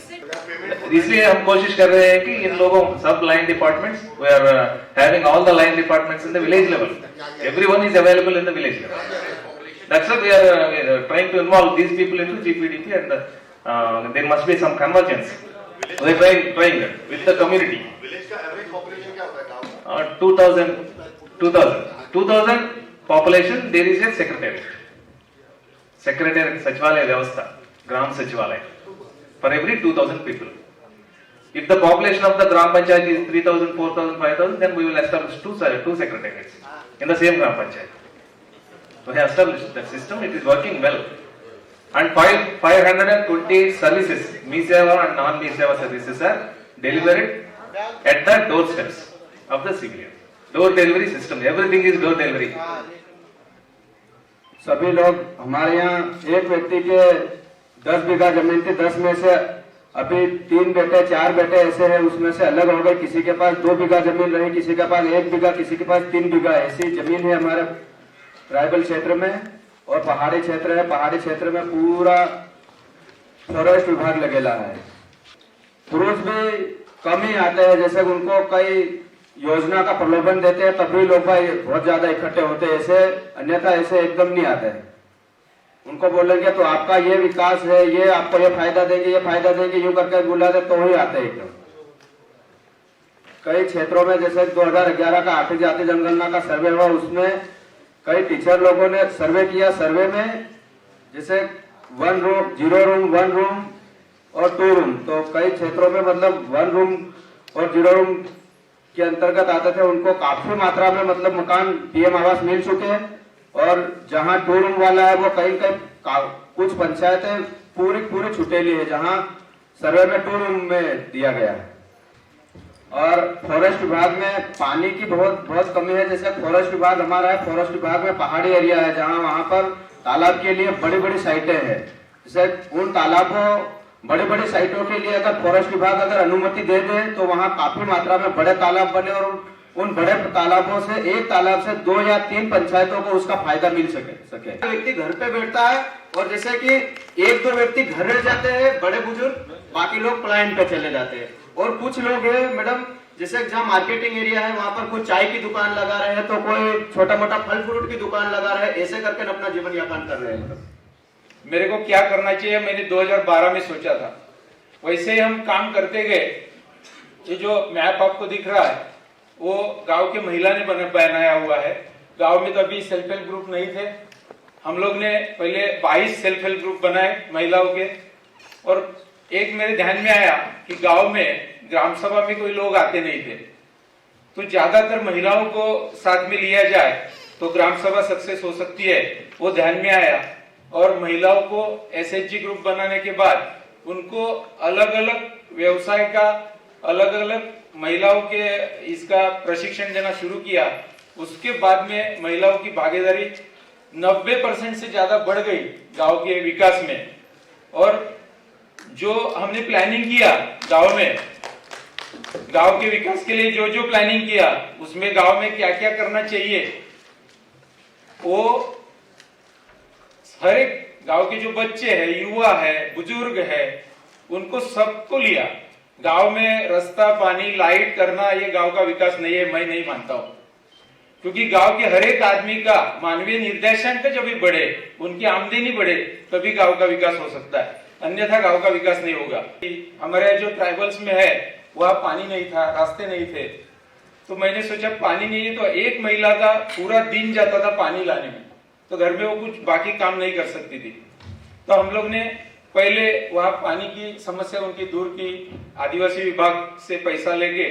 इसलिए हम कोशिश कर रहे हैं कि इन लोगों सब line departments, we are having all the line departments in the village level. Everyone is available in the village level. That's why we are trying to involve these people into GPDP, and there must be some convergence. We are trying that with the community. Village का average population क्या होता है गांव में? 2000 population. There is a secretariat सचिवालय व्यवस्था, ग्राम सचिवालय for every 2,000 people. If the population of the Gram Panchayat is 3,000, 4,000, 5,000, then we will establish two secretariats in the same Gram Panchayat. We have established that system, it is working well. And 528 services, Me Seva and non-Me Seva services are delivered at the doorsteps of the civilian. Door delivery system, everything is door delivery. सभी लोग हमारे यहाँ एक व्यक्ति के 10 बीघा जमीन थी, 10 में से अभी 3 बेटे 4 बेटे ऐसे हैं, उसमें से अलग हो गए. किसी के पास 2 बीघा जमीन रही, किसी के पास 1 बीघा, किसी के पास 3 बीघा. ऐसी जमीन है हमारे ट्राइबल क्षेत्र में. और पहाड़ी क्षेत्र है, पहाड़ी क्षेत्र में पूरा फॉरेस्ट विभाग लगेला है. पुरुष भी कम ही आते हैं, जैसे उनको कई योजना का प्रलोभन देते हैं तभी लोग भाई बहुत ज्यादा इकट्ठे होते हैं. ऐसे अन्यथा ऐसे एकदम नहीं आते हैं. उनको बोलेंगे तो आपका ये विकास है, ये आपको ये फायदा देंगे, ये फायदा देंगे, यूं करके बुलाते तो ही आते हैं एकदम. कई क्षेत्रों में जैसे 2011 का आर्थिक जाति जनगणना का सर्वे हुआ, उसमें कई टीचर लोगों ने सर्वे किया। सर्वे में जैसे 1 रूम, 0 रूम, 1 रूम और 2 रूम, तो कई क्षेत्रों में मतलब 1 रूम और 0 रूम के अंतर्गत आते थे, उनको काफी मात्रा में मतलब मकान पीएम आवास मिल चुके हैं। और जहां 2 रूम वाला है वो कहीं कुछ पंचायतें पूरी छुटेली है जहां सर्वे में 2 रूम में दिया गया है। और फॉरेस्ट विभाग में पानी की बहुत कमी है। जैसे फॉरेस्ट विभाग हमारा है, फॉरेस्ट विभाग में पहाड़ी एरिया है जहां वहां पर तालाब के लिए बड़ी साइटें हैं। जैसे उन तालाबों बड़ी साइटों के लिए अगर फॉरेस्ट विभाग अगर अनुमति दे दे तो वहां काफी मात्रा में बड़े तालाब बने और उन बड़े तालाबों से एक तालाब से 2 या 3 पंचायतों को उसका फायदा मिल सके। व्यक्ति घर पे बैठता है और जैसे कि 1-2 व्यक्ति घर रह जाते हैं बड़े बुजुर्ग, बाकी लोग पलायन पे चले जाते हैं। और कुछ लोग है मैडम जैसे जहाँ मार्केटिंग एरिया है वहां पर कुछ चाय की दुकान लगा रहे हैं तो कोई छोटा मोटा फल फ्रूट की दुकान लगा रहे हैं, ऐसे करके अपना जीवन यापन कर रहे हैं। मेरे को क्या करना चाहिए मैंने 2012 में सोचा था, वैसे ही हम काम करते गए। ये जो मैप आपको दिख रहा है वो गांव के महिला ने बनाया हुआ है। गांव में तो अभी सेल्फ हेल्प ग्रुप नहीं थे, हम लोग ने पहले 22 सेल्फ हेल्प ग्रुप बनाए महिलाओं के। और एक मेरे ध्यान में आया कि गांव में ग्राम सभा में कोई लोग आते नहीं थे, तो ज्यादातर महिलाओं को साथ में लिया जाए तो ग्राम सभा सक्सेस हो सकती है, वो ध्यान में आया। और महिलाओं को एसएचजी ग्रुप बनाने के बाद उनको अलग अलग व्यवसाय का अलग अलग महिलाओं के इसका प्रशिक्षण देना शुरू किया। उसके बाद में महिलाओं की भागीदारी 90% से ज्यादा बढ़ गई गांव के विकास में। और जो हमने प्लानिंग किया गांव में, गांव के विकास के लिए जो प्लानिंग किया उसमें गांव में क्या क्या करना चाहिए वो हर एक गांव के जो बच्चे हैं, युवा है, बुजुर्ग है, उनको सबको लिया। गांव में रास्ता, पानी, लाइट करना ये गांव का विकास नहीं है, मैं नहीं मानता हूं। क्योंकि गांव के हर एक आदमी का मानवीय निर्देशांक जब भी बढ़े, उनकी आमदनी बढ़े, तभी गांव का विकास हो सकता है, अन्यथा गांव का विकास नहीं होगा। हमारे जो ट्राइबल्स में है वहां पानी नहीं था, रास्ते नहीं थे, तो मैंने सोचा पानी नहीं है तो एक महिला का पूरा दिन जाता था पानी लाने में, तो घर में वो कुछ बाकी काम नहीं कर सकती थी। तो हम लोग ने पहले वहां पानी की समस्या उनकी दूर की, आदिवासी विभाग से पैसा लेके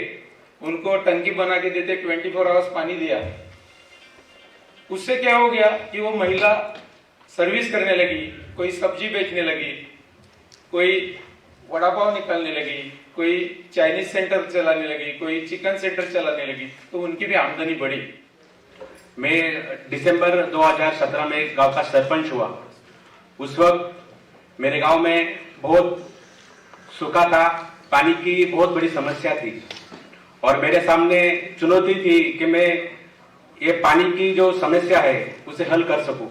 उनको टंकी बना के देते, 24 आवर्स पानी दिया। उससे क्या हो गया कि वो महिला सर्विस करने लगी, कोई सब्जी बेचने लगी, कोई वड़ा पाव निकालने लगी, कोई चाइनीज सेंटर चलाने लगी, कोई चिकन सेंटर चलाने लगी, तो उनकी भी आमदनी बढ़ी। मैं दिसंबर 2017 में गांव का सरपंच हुआ। उस वक्त मेरे गांव में बहुत सूखा था, पानी की बहुत बड़ी समस्या थी और मेरे सामने चुनौती थी कि मैं ये पानी की जो समस्या है उसे हल कर सकूं।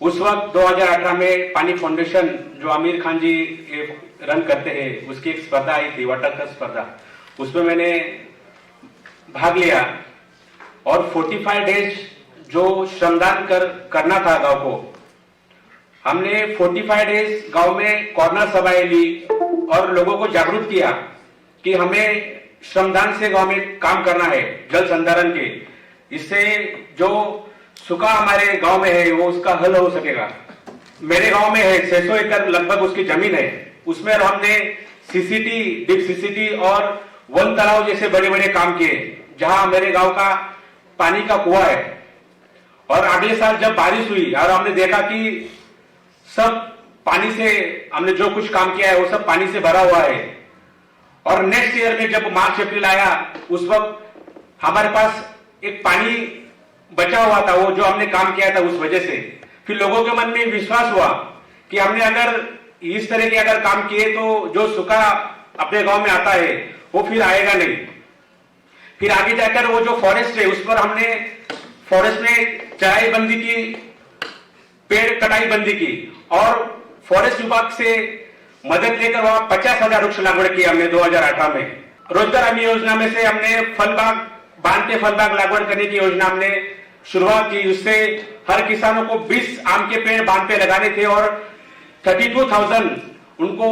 उस वक्त 2018 में पानी फाउंडेशन जो आमिर खान जी रन करते हैं उसकी एक स्पर्धा आई थी, वाटर कप स्पर्धा, उसमें मैंने भाग लिया और 45 डेज जो श्रमदान करना था गांव को, हमने 45 डेज गांव में कॉर्नर सभाएं ली और लोगों को जागरूक किया कि हमें श्रमदान से गांव में काम करना है, जल संधारण के। इससे जो सूखा हमारे गांव में है वो उसका हल हो सकेगा। मेरे गांव में है 600 एकड़ लगभग उसकी जमीन है, उसमें हमने सीसीटी, डीप सीसीटी और वन तालाब जैसे बड़े बड़े काम किए जहां मेरे गांव का पानी का कुआं है। और अगले साल जब बारिश हुई और हमने देखा कि सब पानी से, हमने जो कुछ काम किया है वो सब पानी से भरा हुआ है। और नेक्स्ट ईयर में जब मार्च अप्रैल आया उस वक्त हमारे पास एक पानी बचा हुआ था, वो जो हमने काम किया था उस वजह से फिर लोगों के मन में विश्वास हुआ कि हमने अगर इस तरह के अगर काम किए तो जो सूखा अपने गांव में आता है वो फिर आएगा नहीं। फिर आगे जाकर वो जो फॉरेस्ट है उस पर हमने फॉरेस्ट में चराई बंदी की, पेड़ कटाई बंदी की और फॉरेस्ट विभाग से मदद लेकर वहां 50,000 वृक्ष लागवड़ की हमने 2018 में। रोजगार हमी योजना में से हमने फल बाग, बांध के फल बाग लागवड़ करने की योजना हमने शुरुआत की। उससे हर किसानों को 20 आम के पेड़ बांध पे लगाने थे और 32,000 उनको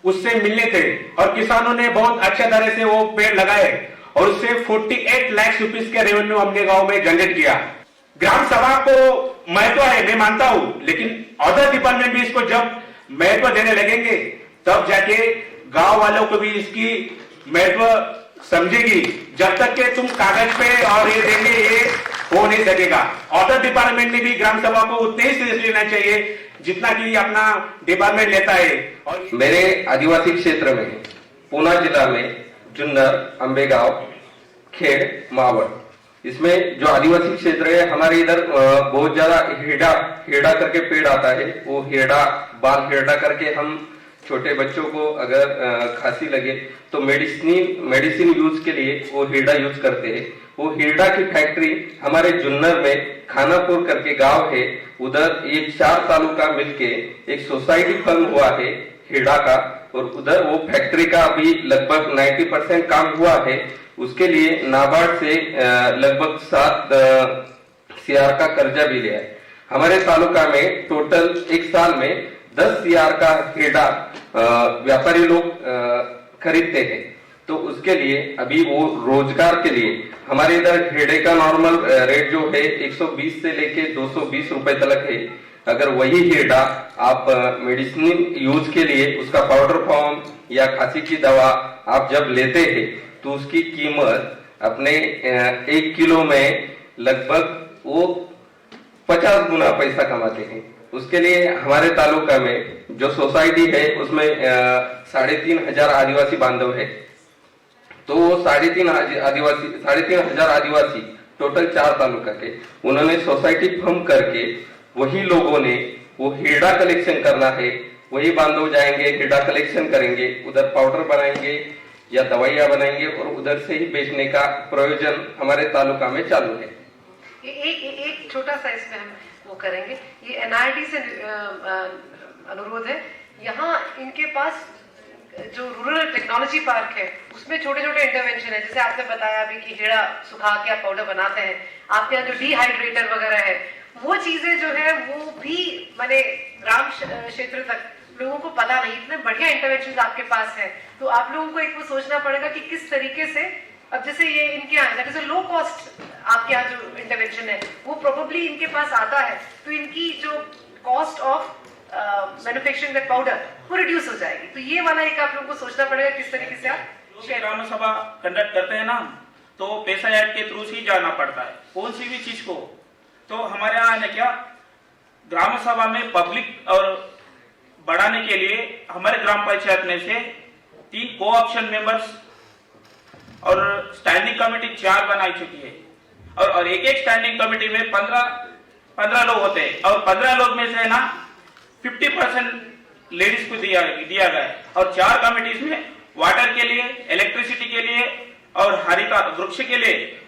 उससे मिलने थे और किसानों ने बहुत अच्छे तरह से वो पेड़ लगाए और उससे 48 लाख रुपीस के रेवेन्यू हमने गांव में जनरेट किया। ग्राम सभा को महत्व है, मैं मानता हूं, लेकिन अदर डिपार्टमेंट भी इसको जब महत्व देने लगेंगे तब जाके गांव वालों को भी इसकी महत्व समझेगी। जब तक के तुम कागज पे और ये देंगे, ये हो नहीं सकेगा। अदर डिपार्टमेंट ने भी ग्राम सभा को उतने ही सीरियस लेना चाहिए जितना कि अपना डिपार्टमेंट लेता है। और मेरे आदिवासी क्षेत्र में पूना जिला में जुन्नर, अंबेगांव, खेड़, मावड़, इसमें जो आदिवासी क्षेत्र है हमारे इधर बहुत ज्यादा हेड़ा करके पेड़ आता है। वो बाल हेड़ा करके हम छोटे बच्चों को अगर खांसी लगे तो मेडिसिन यूज के लिए वो हेड़ा यूज करते हैं। वो हेड़ा की फैक्ट्री हमारे जुन्नर में खानापुर करके गांव है, उधर ये 4 तालुका मिलके एक सोसाइटी फॉर्म हुआ है हेड़ा का, और उधर वो फैक्ट्री का अभी लगभग 90% काम हुआ है। उसके लिए नाबार्ड से लगभग 7 CR का कर्जा भी लिया है। हमारे तालुका में टोटल एक साल में 10 CR का हेड़ा व्यापारी लोग खरीदते हैं। तो उसके लिए अभी वो रोजगार के लिए हमारे इधर हेड़े का नॉर्मल रेट जो है 120 से लेके 220 रुपए तक है। अगर वही हेड़ा आप मेडिसिन यूज के लिए उसका पाउडर फॉर्म या खांसी की दवा आप जब लेते हैं तो उसकी कीमत अपने 1 किलो में लगभग वो 50 गुना पैसा कमाते हैं। उसके लिए हमारे तालुका में जो सोसाइटी है उसमें 3,500 आदिवासी बांधव है। तो वो 3,500 आदिवासी टोटल 4 तालुका के उन्होंने सोसाइटी फॉर्म करके वही लोगों ने वो हेड़ा कलेक्शन करना है। वही बांधव जाएंगे, हेड़ा कलेक्शन करेंगे, उधर पाउडर बनाएंगे या दवाइयां बनाएंगे और उधर से ही बेचने का प्रयोजन हमारे तालुका में चालू है। एक छोटा सा इसमें हम वो करेंगे। ये NIRD से अनुरोध है, यहाँ इनके पास जो रूरल टेक्नोलॉजी पार्क है उसमें छोटे छोटे इंटरवेंशन है। जैसे आपने बताया अभी कि हेड़ा सुखा के आप पाउडर बनाते हैं, आपके यहाँ जो डिहाइड्रेटर वगैरह है, वो चीजें जो है वो भी मैंने ग्राम क्षेत्र तक लोगों को पता नहीं। इतने बढ़िया इंटरवेंशन आपके पास है, तो आप लोगों को एक वो सोचना पड़ेगा कि किस तरीके से, अब जैसे ये इनके यहाँ जैसे लो कॉस्ट आपके यहाँ जो इंटरवेंशन है वो प्रोबेबली इनके पास आता है, तो इनकी जो cost of manufacturing that powder वो रिड्यूस हो जाएगी। तो ये वाला एक आप लोगों को सोचना पड़ेगा किस तरीके से आप ग्राम सभा कंडक्ट करते हैं ना, तो पैसा ऐड के थ्रू ही जाना पड़ता है कौन सी भी चीज को। तो हमारे यहाँ ने क्या ग्राम सभा में पब्लिक और बढ़ाने के लिए हमारे ग्राम पंचायत में से 3 को-ऑप्शन मेंबर्स और स्टैंडिंग कमेटी 4 बनाई चुकी है। और एक स्टैंडिंग कमेटी में 15 लोग होते हैं और 15 लोग में से ना 50% लेडीज को दिया गया है। और 4 कमेटीज में वाटर के लिए, इलेक्ट्रिसिटी के लिए और हरिता वृक्ष के लिए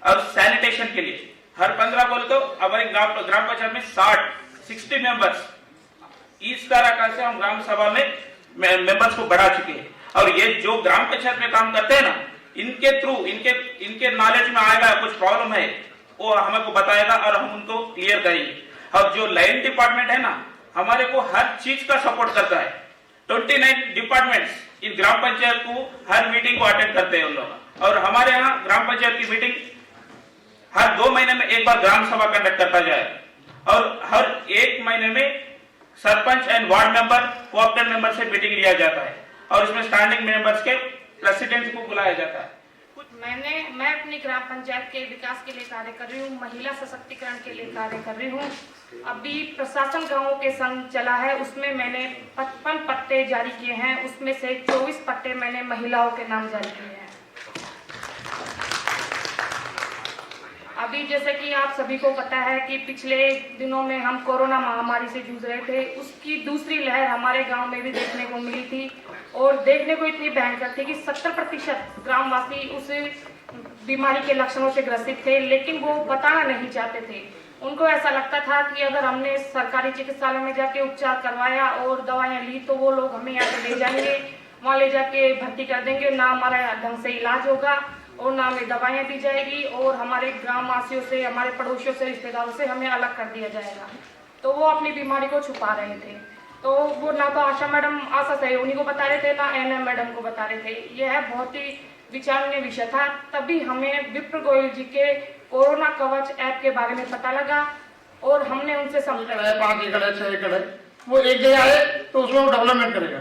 और सैनिटेशन के लिए हर 15 बोले तो हमारे ग्राम पंचायत में 60 मेंबर्स इस तरह का से हम ग्राम सभा में मेंबर्स को बढ़ा चुके हैं। और ये जो ग्राम पंचायत में काम करते हैं ना, इनके थ्रू इनके नॉलेज में आएगा कुछ प्रॉब्लम है वो हमको बताएगा और हम उनको क्लियर करेंगे। और जो लाइन डिपार्टमेंट है ना, हमारे को हर चीज का सपोर्ट करता है। 29 डिपार्टमेंट्स इन ग्राम पंचायत को हर मीटिंग को अटेंड करते हैं उन लोग। और हमारे यहाँ ग्राम पंचायत की मीटिंग हर 2 महीने में एक बार ग्राम सभा कंडक्ट करता जाए और हर 1 महीने में sarpanch and ward member, co-opted member से मीटिंग लिया जाता है और इसमें स्टैंडिंग मेंबर्स के प्रेसिडेंट को बुलाया जाता है। मैं अपनी ग्राम पंचायत के विकास के लिए कार्य कर रही हूँ, महिला सशक्तिकरण के लिए कार्य कर रही हूँ। अभी प्रशासन गांवों के संघ चला है, उसमें मैंने 55 पट्टे जारी किए हैं, उसमें से 24 पट्टे मैंने महिलाओं के नाम जारी किए हैं। अभी जैसे कि आप सभी को पता है कि पिछले दिनों में हम कोरोना महामारी से जूझ रहे थे, उसकी दूसरी लहर हमारे गांव में भी देखने को मिली थी और देखने को इतनी भयंकर थी कि 70% ग्रामवासी उस बीमारी के लक्षणों से ग्रसित थे, लेकिन वो बताना नहीं चाहते थे। उनको ऐसा लगता था कि अगर हमने सरकारी चिकित्सालय में जाके उपचार करवाया और दवाइयाँ ली तो वो लोग हमें यहाँ से ले जाएंगे, वहाँ ले जाके भर्ती कर देंगे, ना हमारा ढंग से इलाज होगा और ना हमें दवाइयाँ दी जाएगी और हमारे ग्रामवासियों से, हमारे पड़ोसियों से, रिश्तेदारों से हमें अलग कर दिया जाएगा। तो वो अपनी बीमारी को छुपा रहे थे। तो वो ना तो आशा मैडम, आशा सहयोगी को बता रहे थे, ना NM मैडम को बता रहे थे। यह बहुत ही विचारणीय विषय था। तभी हमें विप्र गोयल जी के कोरोना कवच ऐप के बारे में पता लगा और हमने उनसे संपर्क 5 एकड़ है 6 एकड़ है, वो एक जगह आए तो उसमें वो डेवलपमेंट करेगा।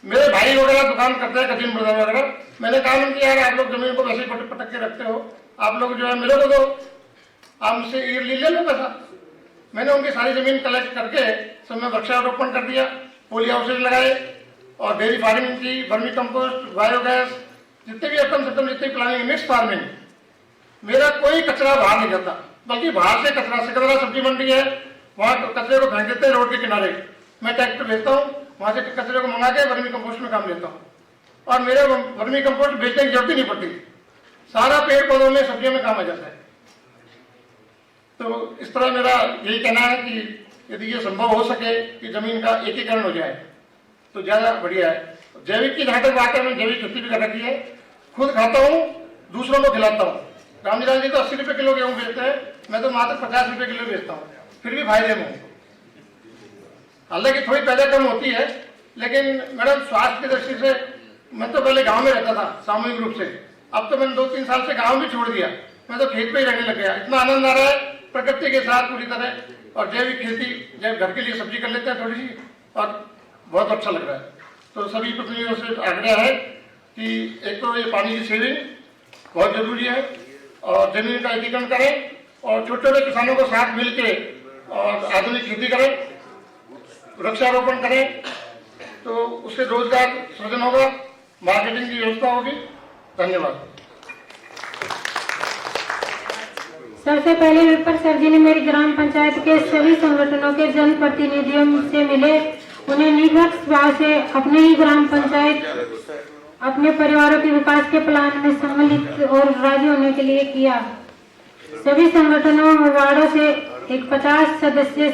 मेरे भाई वगैरह दुकान करते हैं कदीम ब्रदर वगैरह, मैंने कहा उनकी यार आप लोग जमीन को वैसे ही पटक के रखते हो, आप लोग जो है मिलो तो दो, आप मुझसे ईयरली ले लो पैसा। मैंने उनकी सारी जमीन कलेक्ट करके सब में वृक्षारोपण कर दिया, पोली हाउसेज लगाए और डेयरी फार्मिंग की, वर्मी कंपोस्ट, बायोगैस, जितने भी आइटम सिस्टम, जितनी प्लानिंग, मिक्स फार्मिंग। मेरा कोई कचरा बाहर नहीं जाता, बल्कि बाहर से कचरा, सिकंदरा सब्जी मंडी है, वहाँ कचरे को फेंक देते हैं रोड के किनारे, मैं ट्रैक्टर भेजता हूँ, वहाँ से कचरे को मंगा के वर्मी कंपोस्ट में काम लेता हूँ और मेरे वर्मी कंपोस्ट बेचने की जरूरत ही नहीं पड़ती, सारा पेड़ पौधों में, सब्जियों में काम आ जाता है। तो इस तरह मेरा यही कहना है कि यदि ये संभव हो सके कि जमीन का एकीकरण हो जाए तो ज्यादा बढ़िया है। जैविक की जहां तक बात है, मैं जैविक खेती भी कर रखी है, खुद खाता हूँ, दूसरों को खिलाता हूँ। रामजीलाल जी तो 80 रुपए किलो गेहूँ बेचते हैं, मैं तो मात्र 50 रुपए किलो बेचता हूँ, फिर भी फायदे में हूँ। हालांकि थोड़ी पैदा कम होती है, लेकिन मैडम स्वास्थ्य की दृष्टि से मैं तो पहले गांव में रहता था सामूहिक रूप से, अब तो मैंने 2-3 साल से गांव भी छोड़ दिया, मैं तो खेत पे ही रहने लग गया। इतना आनंद आ रहा है प्रकृति के साथ पूरी तरह, और जैविक खेती, जब घर के लिए सब्जी कर लेते हैं थोड़ी सी, और बहुत अच्छा लग रहा है। तो सभी प्रतिनिधियों से आग्रह है कि एक तो ये पानी की सेविंग बहुत जरूरी है और जमीन का एकीकरण करें और छोटे छोटे किसानों को साथ मिलके और आधुनिक खेती करें, वृक्षारोपण करें, तो उससे रोजगार सृजन होगा, मार्केटिंग की व्यवस्था होगी। धन्यवाद। सबसे पहले विपर सर जी ने मेरी ग्राम पंचायत के सभी संगठनों के जनप्रतिनिधियों से मिले, उन्हें निष्पक्ष भाव से अपने ही ग्राम पंचायत, अपने परिवारों के विकास के प्लान में सम्मिलित और राजी होने के लिए किया। सभी संगठनों और वार्डों से एक 50 सदस्य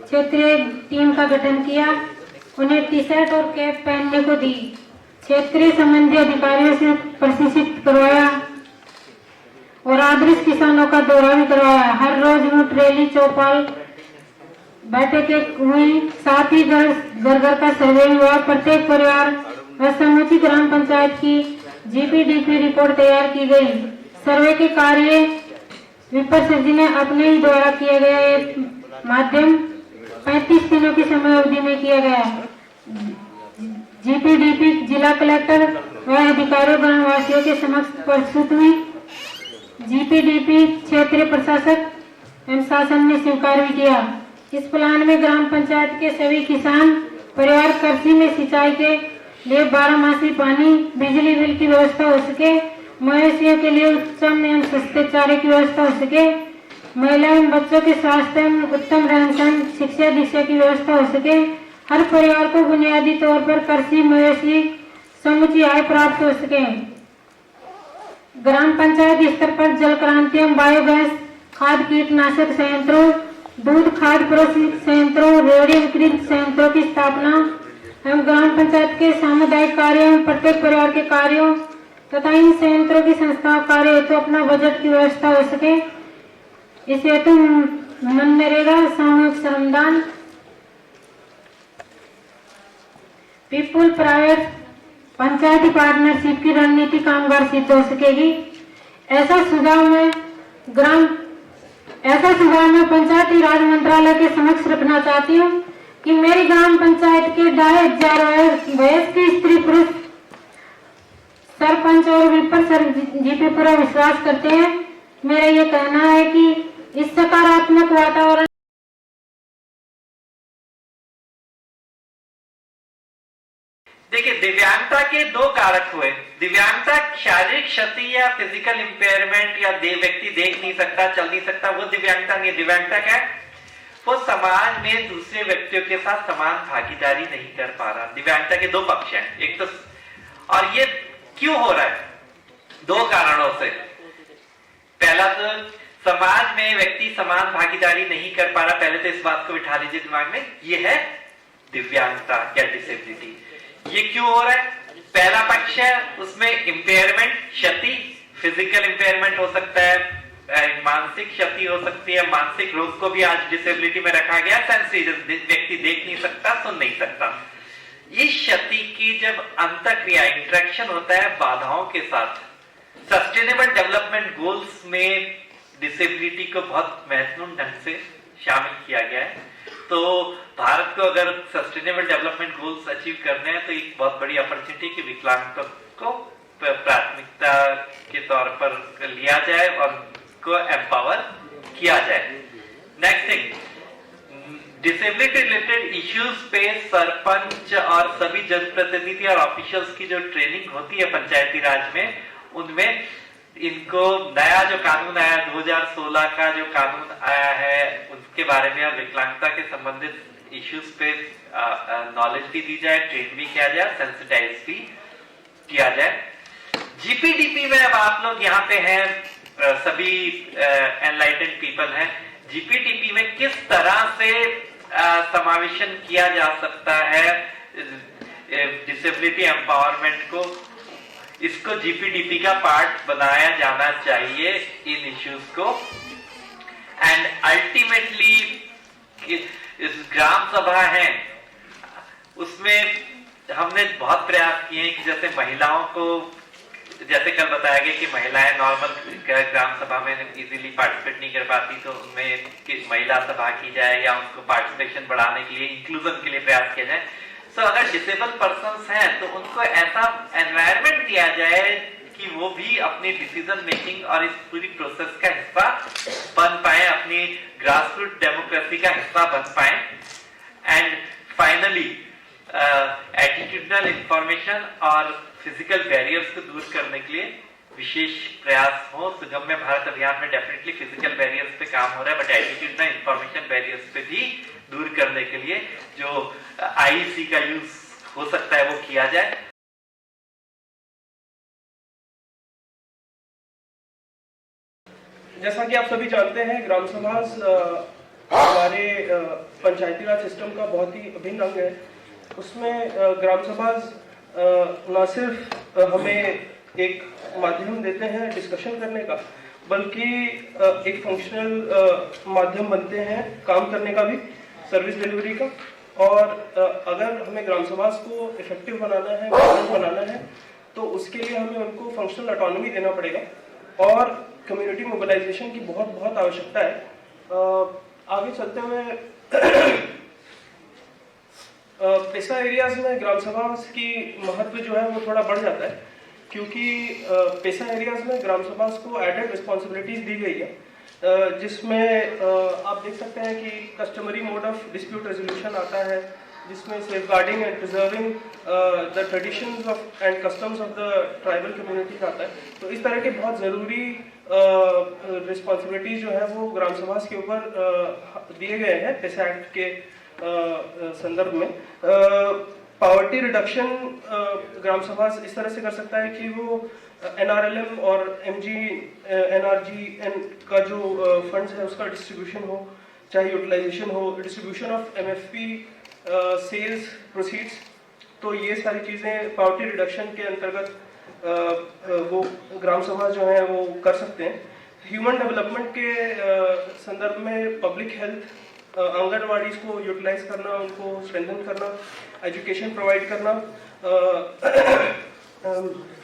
क्षेत्रीय टीम का गठन किया, उन्हें टी शर्ट और कैप पहनने को दी, क्षेत्रीय संबंधी अधिकारियों से प्रशिक्षित करवाया और आदर्श किसानों का दौरा भी करवाया। हर रोज ऊँट रैली, चौपाल बैठकें हुई, साथ ही घर घर का सर्वे हुआ, प्रत्येक परिवार व समूची ग्राम पंचायत की जीपीडीपी रिपोर्ट तैयार की गई। सर्वे के कार्य विपर सर जी ने अपने ही द्वारा किया गया माध्यम 35 दिनों की समय अवधि में किया गया। जीपीडीपी जिला कलेक्टर व अधिकारियों ग्रामवासियों के समक्ष प्रस्तुत हुई। जीपीडीपी क्षेत्रीय प्रशासक एवं शासन ने स्वीकार भी किया। इस प्लान में ग्राम पंचायत के सभी किसान परिवार कृषि में सिंचाई के लिए 12 मासी पानी, बिजली बिल की व्यवस्था हो सके, मवेशियों के लिए उत्तम एवं सस्ते चारे की व्यवस्था हो सके, महिला एवं बच्चों के स्वास्थ्य एवं उत्तम रहन सहन, शिक्षा दीक्षा की व्यवस्था हो सके, हर परिवार को बुनियादी तौर पर कृषि मवेशी समुची आय प्राप्त हो सके। ग्राम पंचायत स्तर पर जल क्रांति एवं बायोगैस, खाद कीटनाशक संयंत्रों, दूध खाद प्रोसेसिंग संयंत्रों, रेहड़ी विक्री संयंत्रों की स्थापना एवं ग्राम पंचायत के सामुदायिक कार्यों एवं प्रत्येक परिवार के कार्यों तथा इन संयंत्रों की संस्था कार्य हेतु अपना बजट की व्यवस्था हो सके। इस हेतु मनरेगा, सामूहिक श्रमदान, पीपुल प्राइवेट पंचायती पार्टनरशिप की रणनीति कामगार सिद्ध हो सकेगी। ऐसा सुझाव मैं पंचायती राज मंत्रालय के समक्ष रखना चाहती हूँ कि मेरी ग्राम पंचायत के 2500 वयस्क स्त्री पुरुष सरपंच और विपर सर जी पे पूरा विश्वास करते हैं। मेरा ये कहना है कि इस सकारात्मक वातावरण देखिए, दिव्यांगता के 2 कारक हुए। दिव्यांगता शारीरिक क्षति या फिजिकल इंपेयरमेंट, या व्यक्ति देख नहीं सकता, चल नहीं सकता, वो दिव्यांगता नहीं है। दिव्यांगता क्या है? वो समाज में दूसरे व्यक्तियों के साथ समान भागीदारी नहीं कर पा रहा। दिव्यांगता के 2 पक्ष हैं, एक तो, और ये क्यों हो रहा है? 2 कारणों से। पहला तो समाज में व्यक्ति समान भागीदारी नहीं कर पा रहा। पहले तो इस बात को बिठा लीजिए दिमाग में, ये है दिव्यांगता या डिसेबिलिटी। ये क्यों हो रहा है? पहला पक्ष है, उसमें इंपेयरमेंट, क्षति, फिजिकल इंपेयरमेंट हो सकता है, मानसिक क्षति हो सकती है। मानसिक रोग को भी आज डिसेबिलिटी में रखा गया। सेंसिटिव, व्यक्ति देख नहीं सकता, सुन नहीं सकता। इस क्षति की जब अंतःक्रिया, इंटरेक्शन होता है बाधाओं के साथ, सस्टेनेबल डेवलपमेंट गोल्स में डिसेबिलिटी को बहुत महत्वपूर्ण ढंग से शामिल किया गया है। तो भारत को अगर सस्टेनेबल डेवलपमेंट गोल्स अचीव करने हैं तो एक बहुत बड़ी अपॉर्चुनिटी कि विकलांगता को प्राथमिकता के तौर पर लिया जाए और को एम्पावर किया जाए। Next thing, disability related issues पे सरपंच और सभी जनप्रतिनिधि और ऑफिशियल्स की जो ट्रेनिंग होती है पंचायती राज में, उनमें इनको नया जो कानून आया 2016 का जो कानून आया है उसके बारे में और विकलांगता के संबंधित इश्यूज पे नॉलेज भी दी जाए, ट्रेन भी किया जाए, सेंसिटाइज भी किया जाए। जीपीडीपी में अब आप लोग यहाँ पे हैं, सभी एनलाइटेड पीपल हैं, जीपीडीपी में किस तरह से समावेशन किया जा सकता है डिसेबिलिटी एम्पावरमेंट को, इसको जीपीडीपी का पार्ट बनाया जाना चाहिए इन इश्यूज को। एंड अल्टीमेटली इस ग्राम सभा है उसमें हमने बहुत प्रयास किए कि जैसे महिलाओं को, जैसे कल बताया गया कि महिलाएं नॉर्मल ग्राम सभा में इजीली पार्टिसिपेट नहीं कर पाती, तो उनमें महिला सभा की जाए या उनको पार्टिसिपेशन बढ़ाने के लिए, इंक्लूजन के लिए प्रयास किया जाए। तो अगर डिसेबल पर्सन्स हैं तो उनको ऐसा एनवायरनमेंट दिया जाए कि वो भी अपनी डिसीजन मेकिंग और इस पूरी प्रोसेस का हिस्सा बन पाए, अपनी ग्रासरूट डेमोक्रेसी का हिस्सा बन पाए। एंड फाइनली एटीट्यूडनल इंफॉर्मेशन और फिजिकल बैरियर्स को दूर करने के लिए विशेष प्रयास हो। सुगम्य भारत अभियान में डेफिनेटली फिजिकल बैरियर्स पे काम हो रहा है, बट एटीट्यूडनल इंफॉर्मेशन बैरियर्स पे भी दूर करने के लिए जो आईसी का यूज हो सकता है वो किया जाए। जैसा कि आप सभी जानते हैं, ग्राम सभा हमारे पंचायती राज सिस्टम का बहुत ही अभिन्न अंग है। उसमें ग्राम सभा न सिर्फ हमें एक माध्यम देते हैं डिस्कशन करने का, बल्कि एक फंक्शनल माध्यम बनते हैं काम करने का भी, सर्विस डिलीवरी का। और अगर हमें ग्राम सभा को इफेक्टिव बनाना है, वायब्रेंट बनाना है, तो उसके लिए हमें उनको फंक्शनल ऑटोनॉमी देना पड़ेगा और कम्युनिटी मोबिलाइजेशन की बहुत बहुत आवश्यकता है। आगे चलते हुए पेशा एरियाज में ग्राम सभा की महत्व जो है वो थोड़ा बढ़ जाता है, क्योंकि पेशा एरियाज में ग्राम सभा को एडेड रिस्पॉन्सिबिलिटीज दी गई है, जिसमें आप देख सकते हैं कि customary mode of dispute resolution आता है, जिसमें safeguarding and preserving the traditions of and customs of the tribal communities आता है। तो इस तरह के बहुत ज़रूरी रिस्पॉन्सिबिलिटीज जो है वो ग्राम सभा के ऊपर दिए गए हैं पेशा एक्ट के संदर्भ में। पावर्टी रिडक्शन ग्राम सभा इस तरह से कर सकता है कि वो NRLM और NRGN का जो फंड्स है उसका डिस्ट्रीब्यूशन हो, चाहे यूटिलाइजेशन हो, distribution of MFP sales proceeds, तो ये सारी चीज़ें पावर्टी रिडक्शन के अंतर्गत वो ग्राम सभा जो है वो कर सकते हैं। ह्यूमन डेवलपमेंट के संदर्भ में पब्लिक हेल्थ, आंगनवाड़ी को यूटिलाइज करना, उनको स्ट्रेंथन करना, एजुकेशन प्रोवाइड करना,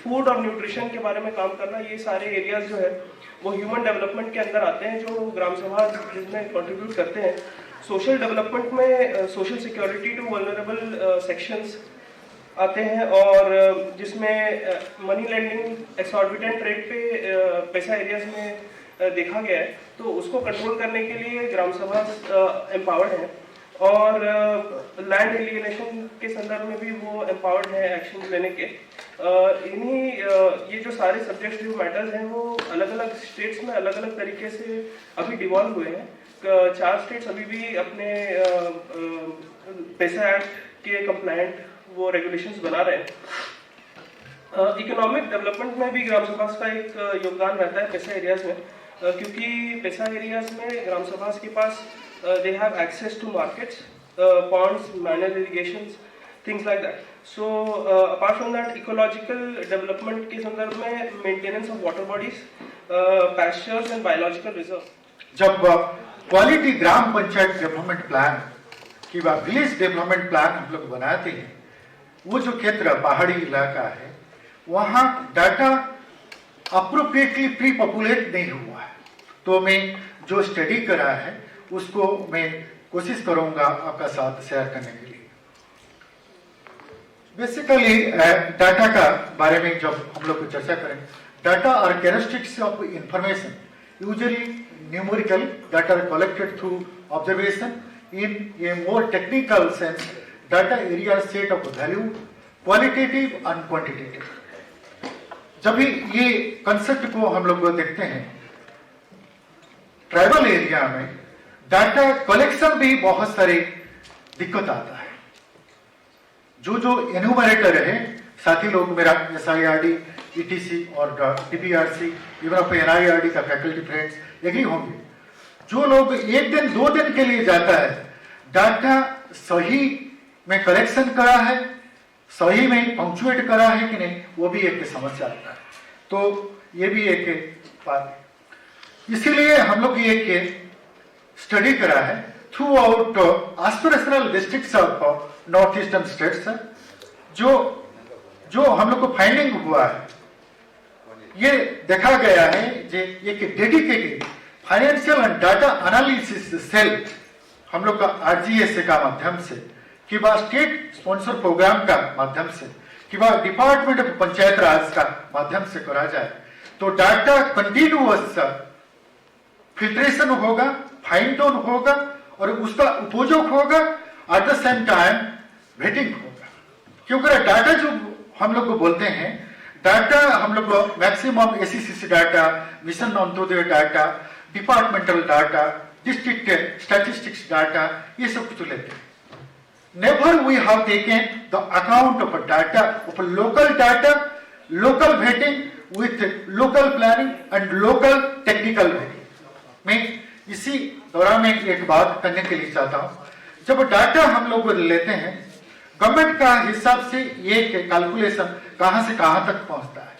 फूड और न्यूट्रिशन के बारे में काम करना, ये सारे एरियाज जो है वो ह्यूमन डेवलपमेंट के अंदर आते हैं, जो ग्राम सभा जिसमें कंट्रीब्यूट करते हैं। सोशल डेवलपमेंट में social security to vulnerable sections आते हैं, और जिसमें मनी लेंडिंग एक्सॉर्बिटेंट रेट पे पैसा एरियाज में देखा गया है, तो उसको कंट्रोल करने के लिए ग्राम सभा एम्पावर्ड है। और लैंड एलियनेशन के संदर्भ में भी वो एम्पावर्ड है एक्शन लेने के। इन्हीं ये जो सारे सब्जेक्ट्स जो मैटर्स हैं वो अलग अलग स्टेट्स में अलग अलग तरीके से अभी डिवॉल्व हुए हैं। 4 स्टेट्स अभी भी अपने पैसा एक्ट के कंप्लायंट वो रेगुलेशंस बना रहे हैं। इकोनॉमिक डेवलपमेंट में भी ग्राम सभा का एक योगदान रहता है पैसा एरियाज में, क्योंकि पैसा एरियाज में ग्राम सभा के पास they have access to markets, ponds, manure irrigations, things like that. So apart from that, ecological development के संदर्भ में maintenance of water bodies, pastures and biological reserves. जब क्वालिटी ग्राम पंचायत डेवलपमेंट प्लान की बात, विलेज डेवलपमेंट प्लान हम लोग बनाते हैं, वो जो क्षेत्र पहाड़ी इलाका है वहाँ डाटा अप्रोप्रिएटली प्री पॉपुलेट नहीं हुआ है। तो मैं जो स्टडी करा है उसको मैं कोशिश करूंगा आपका साथ शेयर करने के लिए। बेसिकली डाटा का बारे में जब हम लोग चर्चा करें, data are characteristics of information usually numerical that are collected through observation in a more technical sense, data area set of value, qualitative and quantitative. जब भी ये कंसेप्ट को हम लोग देखते हैं ट्राइबल एरिया में, डाटा कलेक्शन भी बहुत सारे दिक्कत आता है। जो एन्यूमरेटर है, साथी लोग मेरा SIRD, ETC और DPRC, इवन ऑफ NIRD का फैकल्टी फ्रेंड्स एग्री होंगे। जो लोग एक दिन 2 दिन के लिए जाता है, डाटा सही में कलेक्शन करा है, सही में पंक्चुएट करा है कि नहीं, वो भी एक समस्या आता है। तो ये भी एक बात है। इसीलिए हम लोग ये एक स्टडी करा है through out aspirational districts of north eastern states. जो हम लोग को फाइंडिंग हुआ है, ये देखा गया है कि एक dedicated financial and data analysis cell हम लोग का RGSA का माध्यम से कि स्टेट स्पॉन्सर प्रोग्राम का माध्यम से कि डिपार्टमेंट ऑफ पंचायत राज का माध्यम से करा जाए तो डाटा कंटिन्यूअस फिल्ट्रेशन होगा, फाइन टोन होगा और उसका उपयोग होगा, at the same time waiting होगा। क्योंकि डाटा जो हम लोग को बोलते हैं, डाटा हम लोग maximum ACCC data, mission Antyodaya data, departmental data, district statistics data, ये सब कुछ लेते हैं। Never we have taken the account of data of local data, local vetting with local planning and local technical vetting. मैं इसी दौरान में एक बात करने के लिए चाहता हूं। जब डाटा हम लोग लेते हैं, गवर्नमेंट का हिसाब से ये कैलकुलेशन कहां से कहां तक पहुंचता है,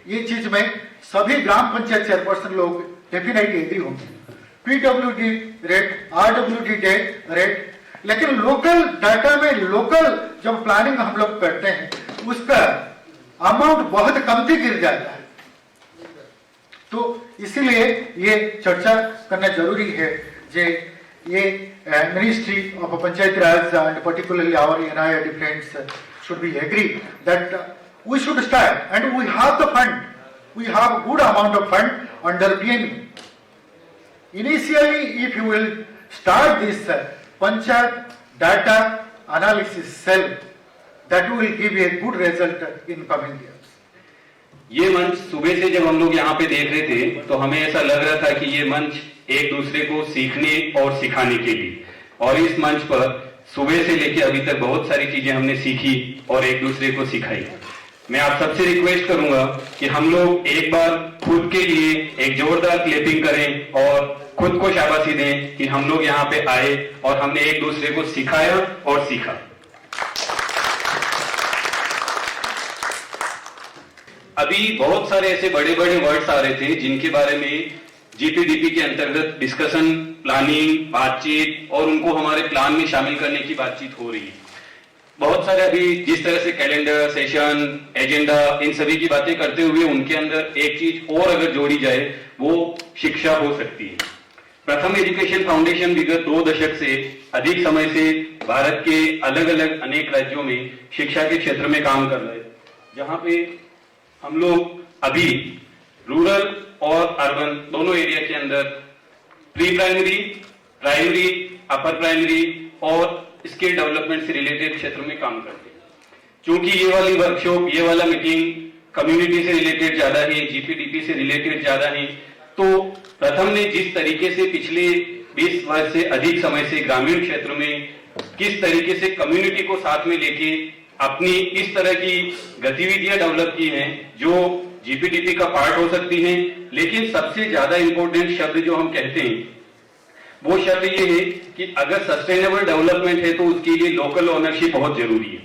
ये चीज में सभी ग्राम पंचायत चेयरपर्सन लोग डेफिनेटली एग्री होंगे। PWD रेट, RWD रेट, लेकिन लोकल डाटा में लोकल जब प्लानिंग हम लोग करते हैं उसका अमाउंट बहुत कमती गिर जाता है। तो इसीलिए ये चर्चा करना जरूरी है जे ये ministry of panchayat Raj and particularly our NIRD friends should be agree that we should start and we have the fund. We have good amount of fund under PME. Initially, if you will start this Panchayat data analysis cell, that will give a good result in coming years. ये मंच सुबह से जब हम लोग यहाँ पे देख रहे थे तो हमें ऐसा लग रहा था कि ये मंच एक दूसरे को सीखने और सिखाने के लिए, और इस मंच पर सुबह से लेकर अभी तक बहुत सारी चीजें हमने सीखी और एक दूसरे को सिखाई। मैं आप सबसे रिक्वेस्ट करूंगा कि हम लोग एक बार खुद के लिए एक जोरदार क्लैपिंग करें और खुद को शाबाशी दें कि हम लोग यहाँ पे आए और हमने एक दूसरे को सिखाया और सीखा। अभी बहुत सारे ऐसे बड़े बड़े वर्ड्स आ रहे थे जिनके बारे में GPDP के अंतर्गत डिस्कशन, प्लानिंग, बातचीत और उनको हमारे प्लान में शामिल करने की बातचीत हो रही है। बहुत सारे अभी जिस तरह से कैलेंडर, सेशन, एजेंडा, इन सभी की बातें करते हुए उनके अंदर एक चीज और अगर जोड़ी जाए वो शिक्षा हो सकती है। प्रथम एजुकेशन फाउंडेशन विगत 2 दशक से अधिक समय से भारत के अलग अलग अनेक राज्यों में शिक्षा के क्षेत्र में काम कर रहे हैं, जहां पे हम लोग अभी रूरल और अर्बन दोनों एरिया के अंदर pre primary, primary, upper primary और स्किल डेवलपमेंट से रिलेटेड क्षेत्र में काम करते हैं। क्योंकि ये वाली वर्कशॉप, ये वाला मीटिंग कम्युनिटी से रिलेटेड ज्यादा है, GPDP से रिलेटेड ज्यादा है, तो प्रथम ने जिस तरीके से पिछले 20 वर्ष से अधिक समय से ग्रामीण क्षेत्र में किस तरीके से कम्युनिटी को साथ में लेके अपनी इस तरह की गतिविधियां डेवलप की हैं जो GPDP का पार्ट हो सकती हैं, लेकिन सबसे ज्यादा इंपॉर्टेंट शब्द जो हम कहते हैं वो शब्द ये है कि अगर सस्टेनेबल डेवलपमेंट है तो उसके लिए लोकल ओनरशिप बहुत जरूरी है।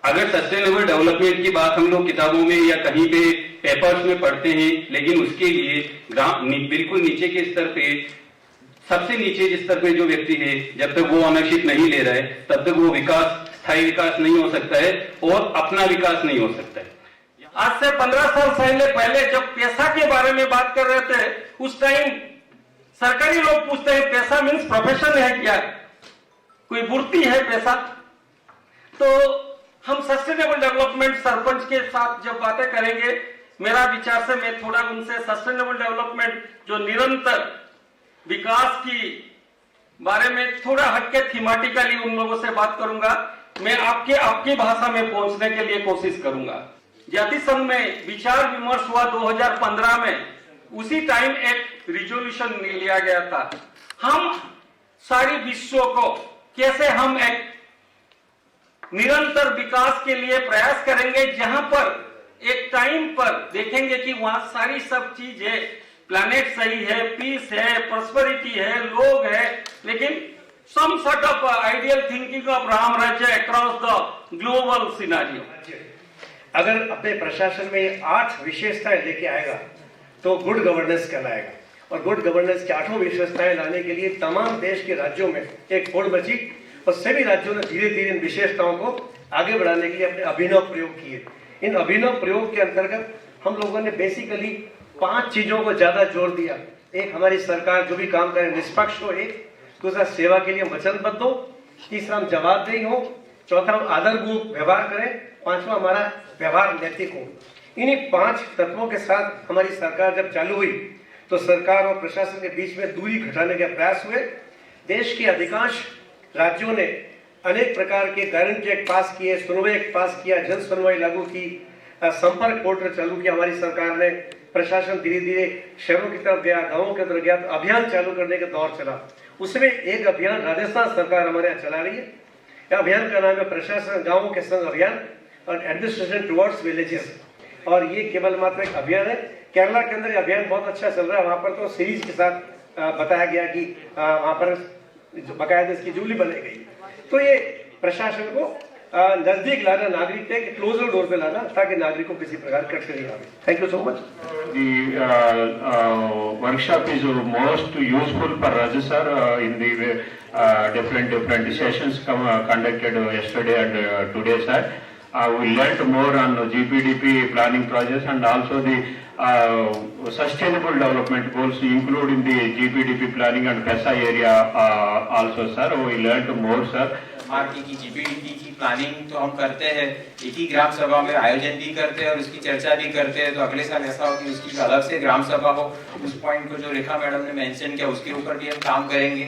अगर सस्टेनेबल डेवलपमेंट की बात हम लोग किताबों में या कहीं पे पेपर्स में पढ़ते हैं, लेकिन उसके लिए बिल्कुल नीचे के स्तर पे, सबसे नीचे स्तर पे जो व्यक्ति है, जब तक वो ओनरशिप नहीं ले रहा है तब तक वो विकास, स्थायी विकास नहीं हो सकता है और अपना विकास नहीं हो सकता है। आज से 15 साल पहले जब पैसा के बारे में बात कर रहे थे, उस टाइम सरकारी लोग पूछते हैं पैसा मीन्स प्रोफेशन है क्या, कोई वृत्ति है पैसा। तो हम सस्टेनेबल डेवलपमेंट सरपंच के साथ जब बातें करेंगे, मेरा विचार से मैं थोड़ा उनसे सस्टेनेबल डेवलपमेंट जो निरंतर विकास की बारे में थोड़ा हटके थीमेटिकली उन लोगों से बात करूंगा। मैं आपकी भाषा में पहुंचने के लिए कोशिश करूंगा। जाति संघ में विचार विमर्श हुआ 2015 में, उसी टाइम एक रिजोल्यूशन लिया गया था। हम सारी विश्व को कैसे हम एक निरंतर विकास के लिए प्रयास करेंगे, जहां पर एक टाइम पर देखेंगे कि वहां सारी सब चीज है, प्लैनेट सही है, पीस है, प्रॉस्पेरिटी है, लोग है, लेकिन some sort of ideal thinking of Ram Rajya across the global scenario. अगर अपने प्रशासन में ये 8 विशेषताएं लेके आएगा तो गुड गवर्नेंस कहलाएगा, और गुड गवर्नेंस की 8 विशेषताएं लाने के लिए तमाम देश के राज्यों में एक होड़ मची और सभी राज्यों ने धीरे धीरे इन विशेषताओं को आगे बढ़ाने के लिए अपने अभिनव प्रयोग किए। इन अभिनव प्रयोग के अंतर्गत हम लोगों ने बेसिकली 5 चीजों को ज्यादा जोर दिया। एक, हमारी सरकार जो भी काम करे निष्पक्ष हो, एक दूसरा सेवा के लिए वचनबद्ध हो, तीसरा हम जवाबदेही हो, चौथा हम आदरपूर्वक व्यवहार करें, पांचवा हमारा व्यवहार नैतिक हो। इन्हीं 5 तत्वों के साथ हमारी सरकार जब चालू हुई तो सरकार और प्रशासन के बीच में दूरी घटाने के प्रयास हुए। देश के अधिकांश राज्यों ने अनेक प्रकार के गारंटी एक्ट पास किए, सुनवाई एक्ट पास किया, जन सुनवाई लागू की, संपर्क पोर्टल चालू किया। हमारी सरकार ने प्रशासन धीरे धीरे शहरों की तरफ गया, गांवों की तरफ गया, तो अभियान चालू करने का दौर चला। उसमें एक अभियान राजस्थान सरकार हमारे यहाँ चला रही है। यह अभियान का नाम है प्रशासन गांवों के संग अभियान और एडमिनिस्ट्रेशन टुवर्ड्स विलेजेस, और ये केवल मात्र एक अभियान है। केरला के अंदर ये अभियान बहुत अच्छा चल रहा है। वहां पर तो सीरीज के साथ बताया गया कि वहां पर बकायदा इसकी जुबली बनाई गई। तो ये प्रशासन को नजदीक लाना, नागरिक के क्लोजर डोर पे लाना, ताकि नागरिकों को किसी प्रकार कठिनाई आवे। Thank you so much. Workshop is most useful for Raju sir in the different sessions conducted yesterday and today, sir. We learnt more on GPDP planning projects and also the sustainable development goals included in the GPDP planning and PESA area also, sir. We learnt more, sir. Party की GPDP की planning तो हम करते हैं, एक ही ग्राम सभा में आयोजन भी करते हैं और उसकी चर्चा भी करते हैं। तो अगले साल ऐसा हो कि उसकी अलग से ग्राम सभा हो। उस पॉइंट को जो रेखा मैडम ने मेंशन किया उसके ऊपर भी हम काम करेंगे।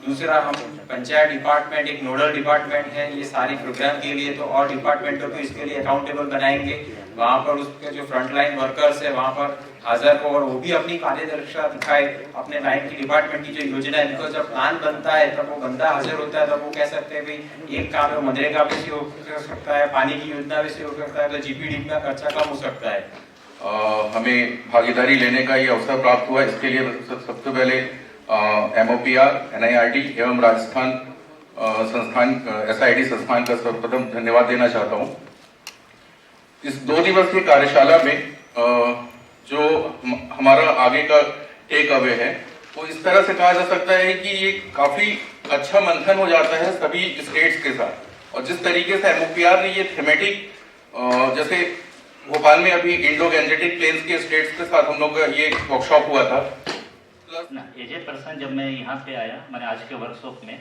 दूसरा, हम पंचायत डिपार्टमेंट एक नोडल डिपार्टमेंट है ये सारी प्रोग्राम के लिए, तो और डिपार्टमेंटों को इसके लिए अकाउंटेबल बनाएंगे। वहाँ पर उसके जो फ्रंटलाइन वर्कर्स है वहाँ पर हाजिर हो और वो भी अपनी कार्यदक्षता दिखाए। अपने लाइन की डिपार्टमेंट की जो योजना है, इनको जब प्लान बनता है तब वो बंदा हाजिर होता है, तब वो कह सकते हैं भाई एक काम है मनरेगा भी से हो सकता है, पानी की योजना भी से हो सकता है, तो जीपीडीपी का खर्चा कम हो सकता है। हमें भागीदारी लेने का ये अवसर प्राप्त हुआ। इसके लिए सबसे पहले MOPR, NIRD एवं राजस्थान संस्थान SID संस्थान का सर्वप्रथम धन्यवाद देना चाहता हूँ। इस 2 दिवसीय कार्यशाला में जो हमारा आगे का टेक अवे है वो इस तरह से कहा जा सकता है कि ये काफी अच्छा मंथन हो जाता है सभी स्टेट्स के साथ। और जिस तरीके से MOPR ने ये थीमेटिक, जैसे भोपाल में अभी इंडो गैंजेटिक प्लेन्स के स्टेट्स के साथ हम लोग का ये वर्कशॉप हुआ था। एज ए पर्सन जब मैं यहाँ पे आया मैंने आज के वर्कशॉप में,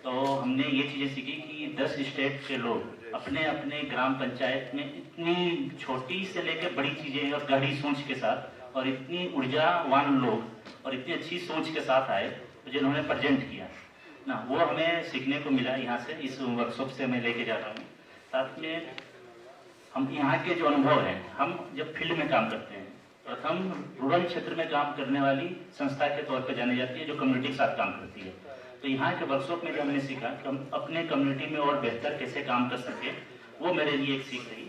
तो हमने ये चीज़ें सीखी कि 10 स्टेट के लोग अपने अपने ग्राम पंचायत में इतनी छोटी से लेकर बड़ी चीज़ें और गहरी सोच के साथ और इतनी ऊर्जावान लोग और इतनी अच्छी सोच के साथ आए जिन्होंने प्रेजेंट किया ना, वो हमें सीखने को मिला यहाँ से। इस वर्कशॉप से मैं लेके जा रहा हूँ। साथ में हम यहाँ के जो अनुभव हैं, हम जब फील्ड में काम करते हैं, प्रथम रूरल क्षेत्र में काम करने वाली संस्था के तौर पर जानी जाती है जो कम्युनिटी के साथ काम करती है। तो यहाँ के वर्कशॉप में जो हमने सीखा कि हम अपने कम्युनिटी में और बेहतर कैसे काम कर सके, वो मेरे लिए एक सीख रही।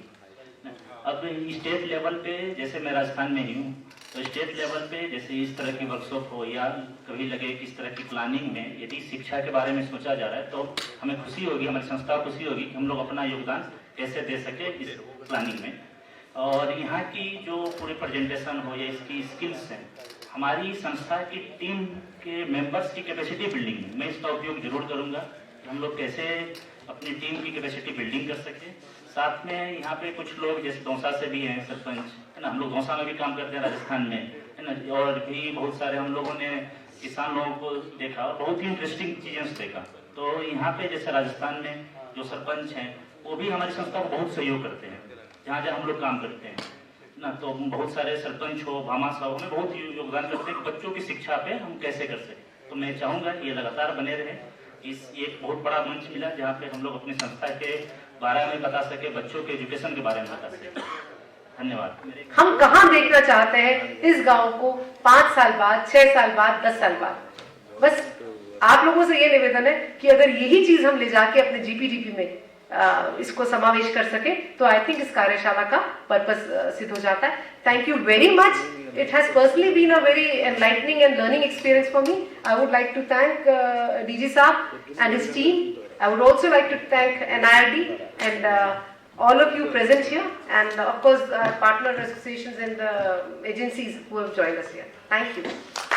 अब स्टेट लेवल पे, जैसे मैं राजस्थान में ही हूँ, तो स्टेट लेवल पे जैसे इस तरह की वर्कशॉप हो या कभी लगे कि इस तरह की प्लानिंग में यदि शिक्षा के बारे में सोचा जा रहा है, तो हमें खुशी होगी, हमारी संस्था को खुशी होगी कि हम लोग अपना योगदान कैसे दे सके इस प्लानिंग में। और यहाँ की जो पूरी प्रेजेंटेशन हो या इसकी स्किल्स हैं, हमारी संस्था की टीम के मेंबर्स की कैपेसिटी बिल्डिंग में मैं इसका उपयोग जरूर करूँगा। हम लोग कैसे अपनी टीम की कैपेसिटी बिल्डिंग कर सके। साथ में यहाँ पे कुछ लोग जैसे दौसा से भी हैं सरपंच, है ना, हम लोग दौसा में भी काम करते हैं राजस्थान में, है ना, और भी बहुत सारे हम लोगों ने किसान लोगों को देखा और बहुत ही इंटरेस्टिंग चीजें से देखा। तो यहाँ पे जैसे राजस्थान में जो सरपंच हैं वो भी हमारी संस्था को बहुत सहयोग करते हैं जहाँ जहाँ हम लोग काम करते हैं ना। तो बहुत सारे सरपंच हो, भामाशाह हो, हमें बहुत योगदान करते हैं कि बच्चों की शिक्षा पे हम कैसे कर सकें। तो मैं चाहूँगा कि ये लगातार बने रहे। इस एक बहुत बड़ा मंच मिला जहाँ पे हम लोग अपनी संस्था के बारे में बता सके, बच्चों के एजुकेशन के बारे में बता सके। धन्यवाद। हम कहाँ देखना चाहते हैं इस गांव को 5 साल बाद, 6 साल बाद, 10 साल बाद? बस आप लोगों से ये निवेदन है कि अगर यही चीज हम ले जाके अपने जीपीडीपी में इसको समावेश कर सके तो आई थिंक इस कार्यशाला का पर्पस सिद्ध हो जाता है। Thank you very much. It has personally been a very enlightening and learning experience for me. I would like to thank DG Saab and his team. I would also like to thank NIRD and all of you present here, and of course partner associations and agencies who have joined us here. Thank you.